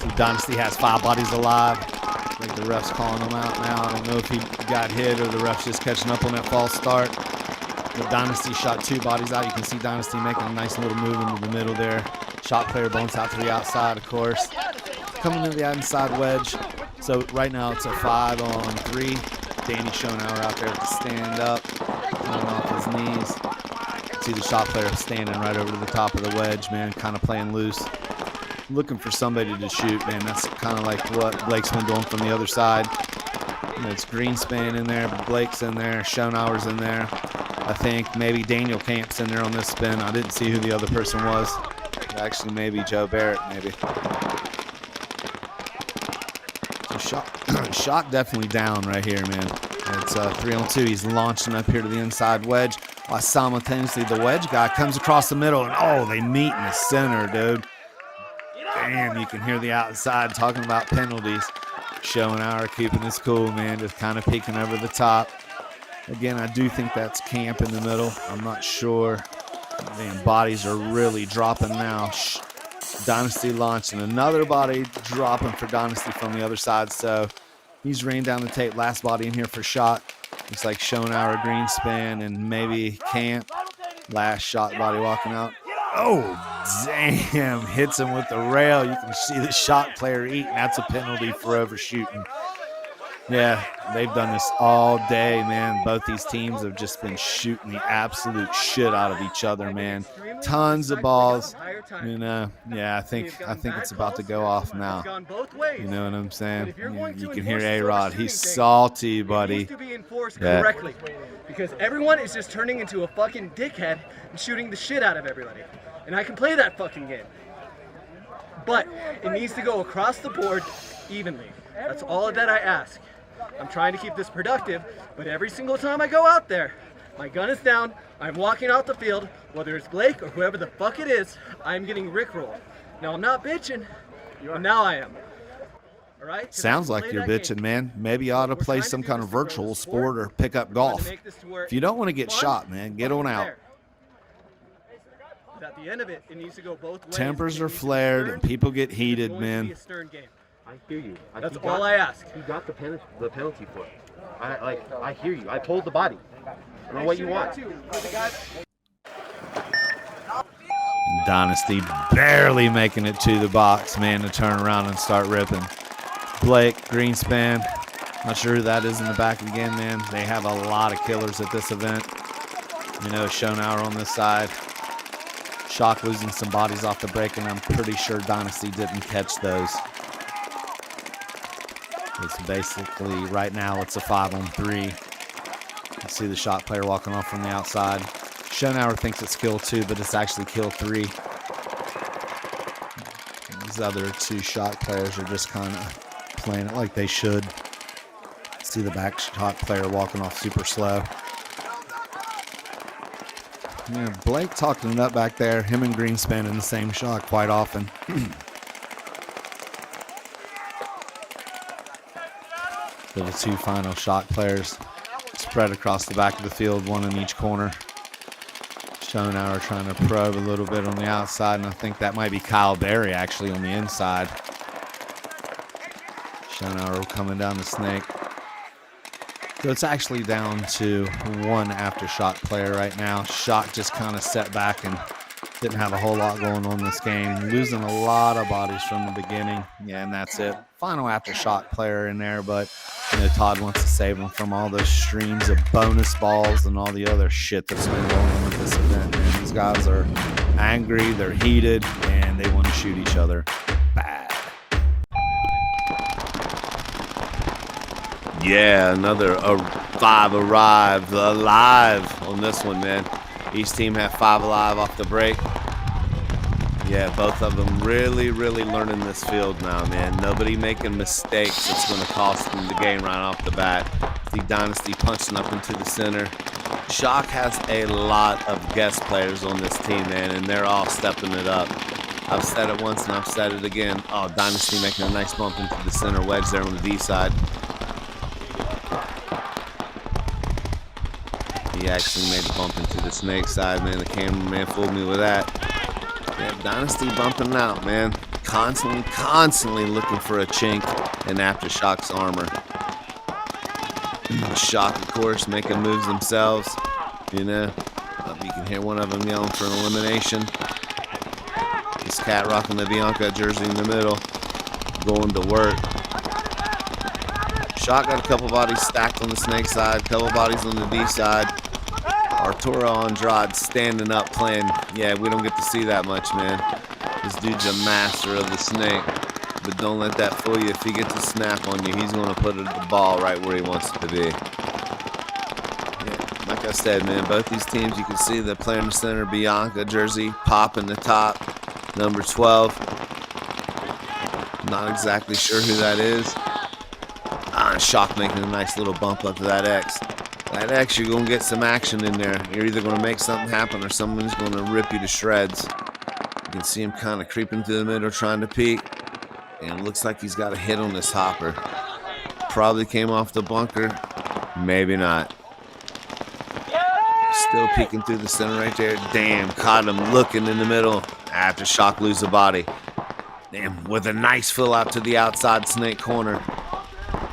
So Dynasty has 5 bodies alive. I think the ref's calling him out now. I don't know if he got hit or the ref's just catching up on that false start. But Dynasty shot 2 bodies out. You can see Dynasty making a nice little move into the middle there. Shot player bounce out to the outside, of course. Coming to the inside wedge. So right now it's a 5-on-3. Danny Schonauer out there to stand up, coming off his knees. See the shot player standing right over to the top of the wedge, man, kind of playing loose. Looking for somebody to shoot, man. That's kind of like what Blake's been doing from the other side. You know, it's Greenspan in there, Blake's in there, Schonauer's in there. I think maybe Daniel Camp's in there on this spin. I didn't see who the other person was. Actually, maybe Joe Barrett, maybe. So Shock definitely down right here, man. It's 3-on-2. He's launching up here to the inside wedge. While simultaneously the wedge guy comes across the middle, and oh, they meet in the center, dude. Damn, you can hear the outside talking about penalties. Schonauer keeping this cool, man, just kind of peeking over the top. Again, I do think that's Camp in the middle. I'm not sure. Man, bodies are really dropping now. Dynasty launching another body, dropping for Dynasty from the other side. So he's rained down the tape. Last body in here for Shot. Looks like Schonauer, Greenspan, and maybe Camp. Last shot body walking out. Oh, damn. Hits him with the rail. You can see the shot player eating. That's a penalty for overshooting. Yeah, they've done this all day, man. Both these teams have just been shooting the absolute shit out of each other, man. Tons of balls. You know, yeah, I think it's about to go off now. You know what I'm saying? You can hear A-Rod. He's salty, buddy. To be enforced correctly, because everyone is just turning into a fucking dickhead and shooting the shit out of everybody. And I can play that fucking game. But it needs to go across the board evenly. That's all that I ask. I'm trying to keep this productive, but every single time I go out there, my gun is down, I'm walking out the field, whether it's Blake or whoever the fuck it is, I'm getting rickrolled. Now I'm not bitching, and now I am. All right? Sounds like you're bitching, man. Maybe you ought to play some kind of virtual sport or pick up golf. If you don't want to get shot, man, get on out. But at the end of it, it needs to go both ways. Tempers are flared and people get heated, man. I hear you. That's all I ask. You got the penalty for it. I hear you. I pulled the body. I don't know what you want. Dynasty barely making it to the box, man, to turn around and start ripping. Blake, Greenspan. Not sure who that is in the back again, man. They have a lot of killers at this event. You know, Schonauer on this side. Shock losing some bodies off the break, and I'm pretty sure Dynasty didn't catch those. It's basically, right now, it's a 5-on-3. You see the shot player walking off from the outside. Schonauer thinks it's kill 2, but it's actually kill 3. These other two shot players are just kind of playing it like they should. See the back shot player walking off super slow. Yeah, Blake talking it up back there. Him and Greenspan in the same shot quite often. So the two final shot players spread across the back of the field, one in each corner. Schonauer trying to probe a little bit on the outside, and I think that might be Kyle Berry actually on the inside. Schonauer coming down the snake. So it's actually down to one aftershock player right now. Shock just kind of set back and didn't have a whole lot going on this game. Losing a lot of bodies from the beginning. Yeah, and that's it. Final aftershock player in there, but you know, Todd wants to save him from all those streams of bonus balls and all the other shit that's been going on with this event. Man, these guys are angry, they're heated, and they want to shoot each other bad. Yeah, another 5 arrived alive on this one, man. Each team had 5 alive off the break. Yeah, both of them really learning this field now, man. Nobody making mistakes that's going to cost them the game right off the bat. See Dynasty punching up into the center. Shock has a lot of guest players on this team, man, and they're all stepping it up. I've said it once and I've said it again. Oh, Dynasty making a nice bump into the center wedge there on the D side. He actually made a bump into the snake side, man. The cameraman fooled me with that. Yeah, Dynasty bumping out, man. Constantly looking for a chink in Aftershock's armor. Shock, of course, making moves themselves. You know, you can hear one of them yelling for an elimination. This cat rocking the Bianca jersey in the middle, going to work. Shock got a couple bodies stacked on the snake side, couple bodies on the D side. Arturo Andrade standing up playing. Yeah, we don't get to see that much, man. This dude's a master of the snake. But don't let that fool you. If he gets a snap on you, he's going to put the ball right where he wants it to be. Yeah, like I said, man, both these teams, you can see the player in the center, Bianca jersey, popping the top, number 12. Not exactly sure who that is. Shock making a nice little bump up to that X. That X, you're going to get some action in there. You're either going to make something happen or someone's going to rip you to shreds. You can see him kind of creeping through the middle, trying to peek. And it looks like he's got a hit on this hopper. Probably came off the bunker. Maybe not. Still peeking through the center right there. Damn, caught him looking in the middle. After Shock lose the body. Damn, with a nice fill out to the outside snake corner.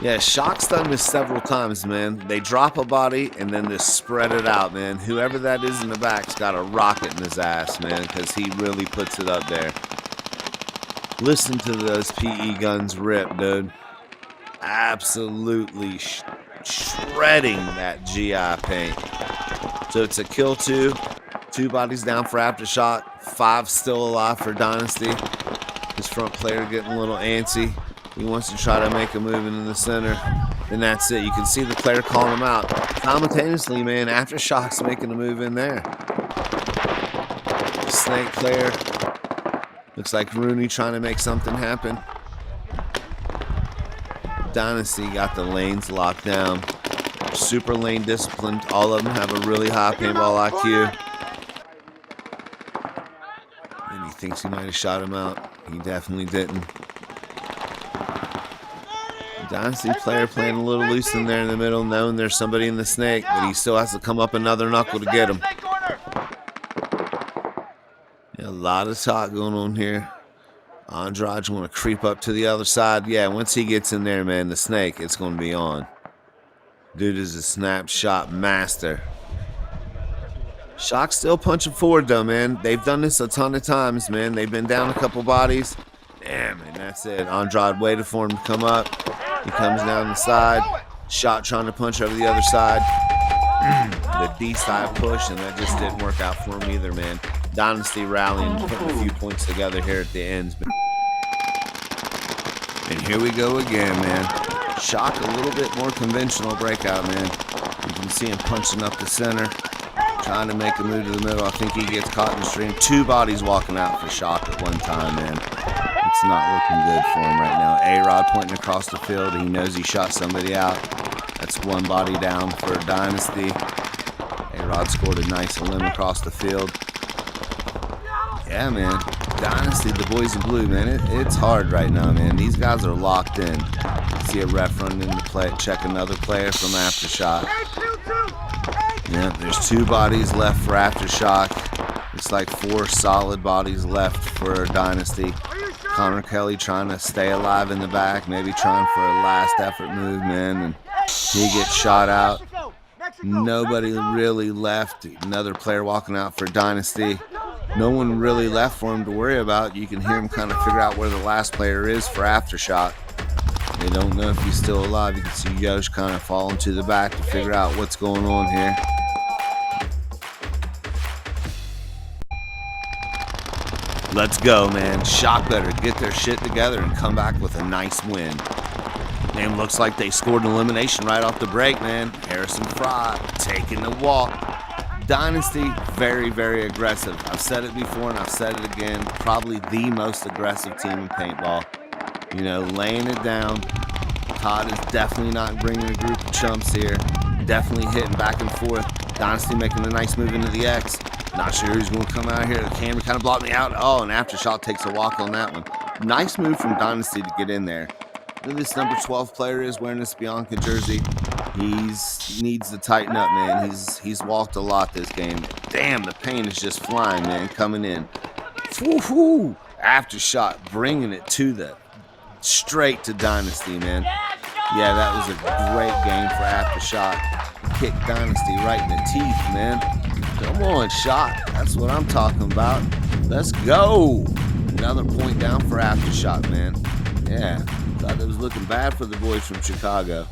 Yeah, Shock's done this several times, man. They drop a body and then just spread it out, man. Whoever that is in the back's got a rocket in his ass, man, because he really puts it up there. Listen to those PE guns rip, dude. Absolutely shredding that GI paint. So it's a kill 2. 2 bodies down for Aftershock. 5 still alive for Dynasty. His front player getting a little antsy. He wants to try to make a move into the center. And that's it. You can see the player calling him out. Simultaneously, man, Aftershock's making a move in there. Snake player. Looks like Rooney trying to make something happen. Dynasty got the lanes locked down. Super lane disciplined. All of them have a really high paintball IQ. And he thinks he might have shot him out. He definitely didn't. Dynasty player playing a little loose in there in the middle, knowing there's somebody in the snake, but he still has to come up another knuckle to get him. Yeah, a lot of talk going on here. Andrade want to creep up to the other side. Yeah, once he gets in there, man, the snake, it's going to be on. Dude is a snapshot master. Shock's still punching forward, though, man. They've done this a ton of times, man. They've been down a couple bodies. Damn, and that's it. Andrade waited for him to come up. He comes down the side. Shot trying to punch over the other side. The D-side push, and that just didn't work out for him either, man. Dynasty rallying, putting a few points together here at the ends. And here we go again, man. Shock a little bit more conventional breakout, man. You can see him punching up the center, trying to make a move to the middle. I think he gets caught in the stream. 2 bodies walking out for Shock at one time, man. It's not looking good for him right now. A-Rod pointing across the field. He knows he shot somebody out. That's 1 body down for Dynasty. A-Rod scored a nice limb across the field. Yeah, man. Dynasty, the boys in blue, man. It's hard right now, man. These guys are locked in. See a ref running into play. Check another player from Aftershock. Yeah, there's 2 bodies left for Aftershock. It's like 4 solid bodies left for Dynasty. Connor Kelly trying to stay alive in the back, maybe trying for a last effort move, man, and he gets shot out. Nobody really left. Another player walking out for Dynasty. No one really left for him to worry about. You can hear him kind of figure out where the last player is for Aftershock. They don't know if he's still alive. You can see Yosh kind of falling to the back to figure out what's going on here. Let's go, man. Shock better get their shit together and come back with a nice win. And looks like they scored an elimination right off the break, man. Harrison Fry taking the walk. Dynasty, very, very aggressive. I've said it before and I've said it again. Probably the most aggressive team in paintball. You know, laying it down. Todd is definitely not bringing a group of chumps here. Definitely hitting back and forth. Dynasty making a nice move into the X. Not sure who's going to come out here. The camera kind of blocked me out. Oh, and Aftershock takes a walk on that one. Nice move from Dynasty to get in there. Look at this number 12 player is wearing this Bianca jersey. He needs to tighten up, man. He's walked a lot this game. Damn, the paint is just flying, man, coming in. Woo-hoo! Aftershock bringing it to the straight to Dynasty, man. Yeah, that was a great game for Aftershock. Kicked Dynasty right in the teeth, man. Come on, Shock. That's what I'm talking about. Let's go. Another point down for Aftershock, man. Yeah, thought it was looking bad for the boys from Chicago.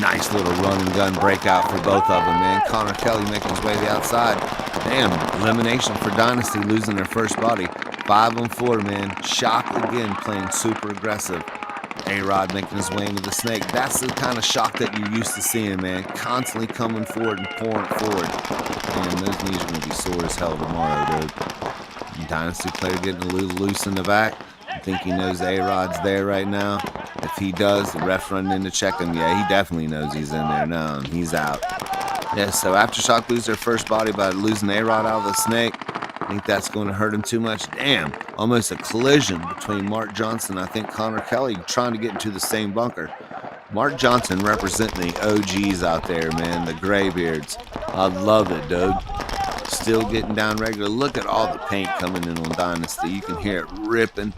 Nice little run and gun breakout for both of them, man. Connor Kelly making his way to the outside. Damn, elimination for Dynasty, losing their first body. 5 on 4, man. Shock again, playing super aggressive. A-Rod making his way into the snake. That's the kind of Shock that you're used to seeing, man. Constantly coming forward and pouring it forward. Man, those knees are going to be sore as hell tomorrow, dude. Dynasty player getting a little loose in the back. I think he knows A-Rod's there right now. If he does, the ref running in to check him. Yeah, he definitely knows he's in there now, and he's out. Yeah, so Aftershock lose their first body by losing A-Rod out of the snake. I think that's going to hurt him too much. Damn, almost a collision between Mark Johnson and I think Connor Kelly trying to get into the same bunker. Mark Johnson representing the OGs out there, man, the graybeards. I love it, dude. Still getting down regular. Look at all the paint coming in on Dynasty. You can hear it ripping.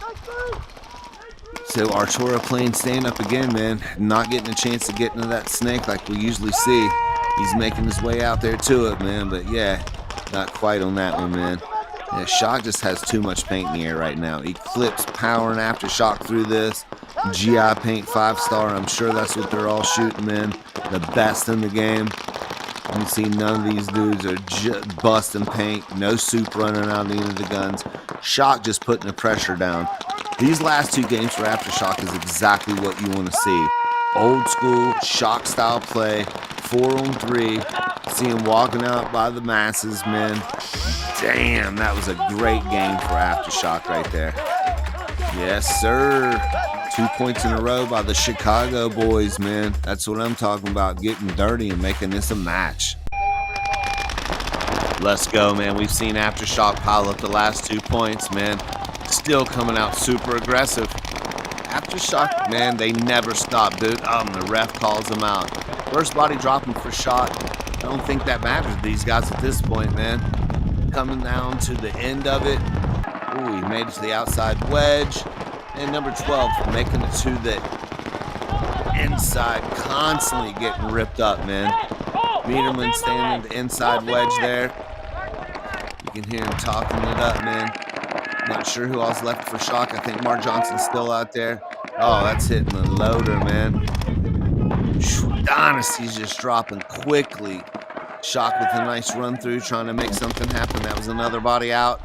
So Artura playing stand-up again, man. Not getting a chance to get into that snake like we usually see. He's making his way out there to it, man. But yeah, not quite on that one, man. Yeah, Shock just has too much paint in the air right now. Eclipse, Power, and Aftershock through this. GI Paint 5-star. I'm sure that's what they're all shooting, man. The best in the game. You see none of these dudes are just busting paint. No soup running out of any of the guns. Shock just putting the pressure down. These last 2 games for Aftershock is exactly what you want to see. Old school, Shock style play. 4-on-3. See him walking out by the masses, man. Damn, that was a great game for Aftershock right there. Yes, sir. 2 points in a row by the Chicago boys, man. That's what I'm talking about, getting dirty and making this a match. Let's go, man. We've seen Aftershock pile up the last 2 points, man. Still coming out super aggressive. Aftershock, man, they never stop, dude. The ref calls them out. First body dropping for Shock. I don't think that matters to these guys at this point, man. Coming down to the end of it. Ooh, he made it to the outside wedge. And number 12 making it to the inside, constantly getting ripped up, man. Meterman standing at the inside wedge there. You can hear him talking it up, man. Not sure who else left for Shock. I think Mark Johnson's still out there. Oh, that's hitting the loader, man. Dynasty's just dropping quickly. Shock with a nice run through, trying to make something happen. That was another body out.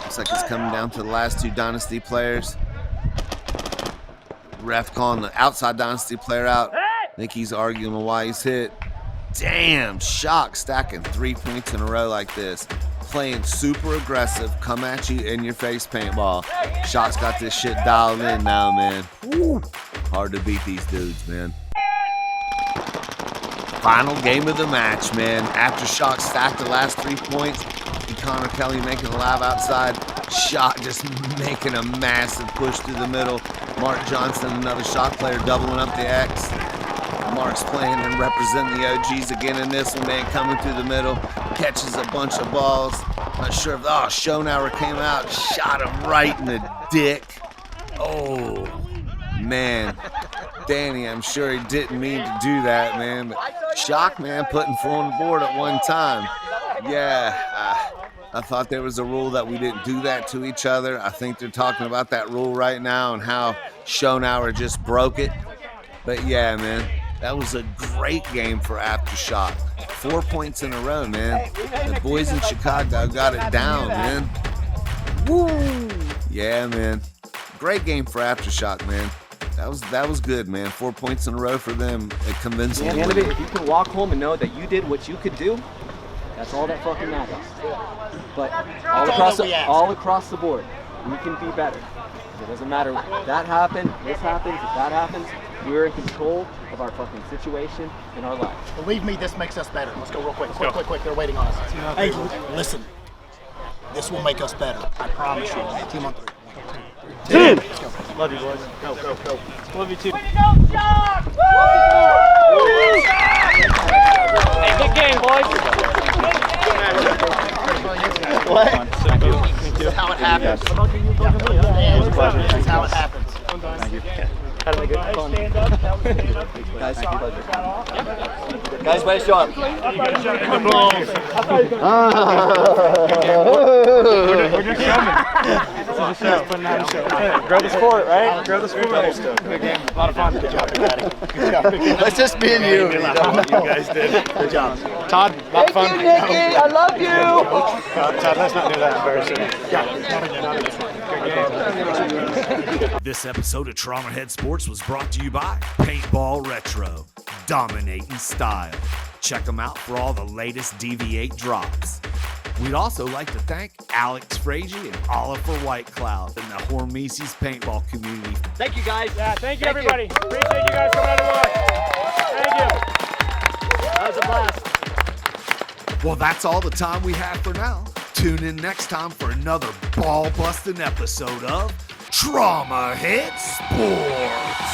Looks like it's coming down to the last 2 Dynasty players. Ref calling the outside Dynasty player out. I think he's arguing why he's hit. Damn, Shock stacking 3 points in a row like this. Playing super aggressive, come at you in your face paintball. Shock's got this shit dialed in now, man. Woo. Hard to beat these dudes, man. Final game of the match, man. Aftershock stacked the last 3 points. Connor Kelly making a live outside. Shock just making a massive push through the middle. Mark Johnson, another Shock player, doubling up the X. Mark's playing and representing the OGs again in this one, man. Coming through the middle, catches a bunch of balls. Not sure if, Schonauer came out, shot him right in the dick. Oh, man. Danny, I'm sure he didn't mean to do that, man. But Shock, man, putting 4 on the board at one time. Yeah, I thought there was a rule that we didn't do that to each other. I think they're talking about that rule right now and how Schonauer just broke it. But yeah, man, that was a great game for Aftershock. 4 points in a row, man. The boys in Chicago got it down, man. Woo! Yeah, man. Great game for Aftershock, man. That was good, man. 4 points in a row for them. Convincingly. At the end of it, if you can walk home and know that you did what you could do, that's all that fucking matters. But all across the board, we can be better. It doesn't matter if that happened, this happens, if that happens. We're in control of our fucking situation in our life. Believe me, this makes us better. Let's go real quick. Quick. They're waiting on us. Hey, listen. This will make us better. I promise you. Team on 3. 10. Let's go. Love you, boys. Go. Love you too. Way to go, Shock! Woo! Hey, good game, boys. What? This is how it happens. This is how it happens. Thank you. Having a good fun. Guys, way to show up. We're just filming. Grow the sport, right? Grow the sport. Good game. A lot of fun. Good job, Daddy. Let's just be in you. You guys did. Good job. Todd, a lot of fun. Thank you, Nikki. I love you. Todd, let's not do that embarrassing. This episode of TRAUMAHEAD Sports was brought to you by Paintball Retro, dominating style. Check them out for all the latest DV8 drops. We'd also like to thank Alex Frazier and Oliver Whitecloud and the Hormesis paintball community. Thank you, guys. Yeah, thank you, everybody. Appreciate you guys coming out to watch. Thank you. That was a blast. Well, that's all the time we have for now. Tune in next time for another ball-busting episode of TRAUMAHEAD Sports.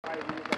I